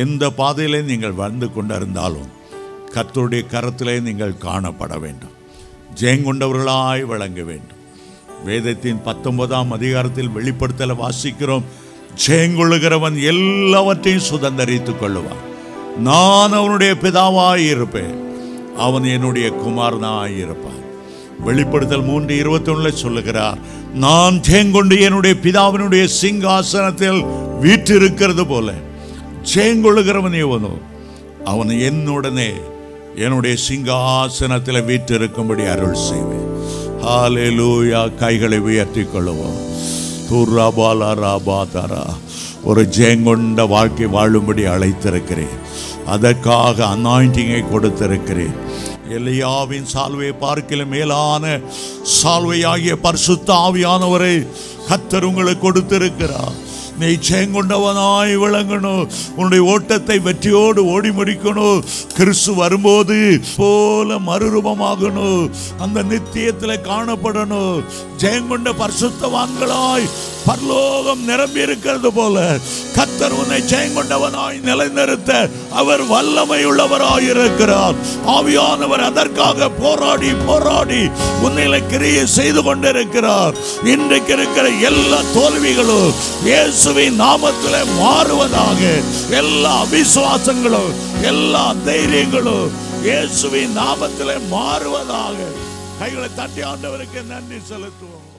எந்த பாதையிலே நீங்கள் வந்து கொண்டிருந்தாலும் கர்த்தருடைய கரத்திலே நீங்கள் காணப்பட வேண்டும். ஜெயங்கொண்டவர்களாய் விளங்க வேண்டும். வேதத்தின் 19ஆம் அதிகாரத்தில் வெளிப்படுத்தல வாசிக்கிறோம், ஜெயங்கொள்ளுகிறவன் எல்லாவற்றையும் சுதந்தரித்துக் கொள்ளுவான். நான் அவனுடைய பிதாவாய் இருப்பேன், அவன் என்னுடைய குமாரனாய் இருப்பான். வெளிப்படுத்தல் 3:21 சொல்லுகிறார், நான் ஜெயங்கொண்டு என்னுடைய பிதாவினுடைய சிங்காசனத்தில் வீற்றிருக்கிறது போல ஜெயங்கொள்ளுகிறவன் எவனோ அவன் என்னுடனே என்னுடைய சிங்காசனத்தில் வீற்றிருக்கும்படி அருள் செய்வேன். ஹல்லேலூயா. கைகளை உயர்த்தி கொள்ளுவோம். ஒரு ஜெயங்கொண்ட வாழ்க்கை வாழும்படி அழைத்திருக்கிறேன். அதற்காக அனாயிண்டிங்கை கொடுத்திருக்கிறேன். எலியாவின் சால்வையை பார்க்கிலும் மேலான சால்வையாகிய பரிசுத்த ஆவியானவரை கர்த்தர் உங்களுக்கு கொடுத்திருக்கிறார். நீ ஜெயங்கொண்டவனாய் விளங்கணும். உன்னுடைய ஓட்டத்தை வெற்றியோடு ஓடி முடிக்கணும். கிறிஸ்து வரும்போது போல மறுரூபமாகணும். அந்த நித்தியத்தில் காணப்படணும். ஜெயங்கொண்ட பரிசுத்தவான்களாய் பரலோகம் நிரம்பி இருக்கிறது போல கர்த்தர் உன்னை ஜெயங்கொண்டவனாய் நிலைநிறுத்த அவர் வல்லமை உள்ளவராய் இருக்கிறார். ஆவியானவர் அதற்காக போராடி போராடி உன்னிலை கிரியை செய்து கொண்டிருக்கிறார். இன்றைக்கு இருக்கிற எல்லா தோல்விகளும் இயேசுவின் நாமத்திலே மாறுவதாக. எல்லா அவிசுவாசங்களும் எல்லா தைரியங்களும் இயேசுவின் நாமத்திலே மாறுவதாக. கைகளை தட்டி ஆண்டவருக்கு நன்றி செலுத்துவோம்.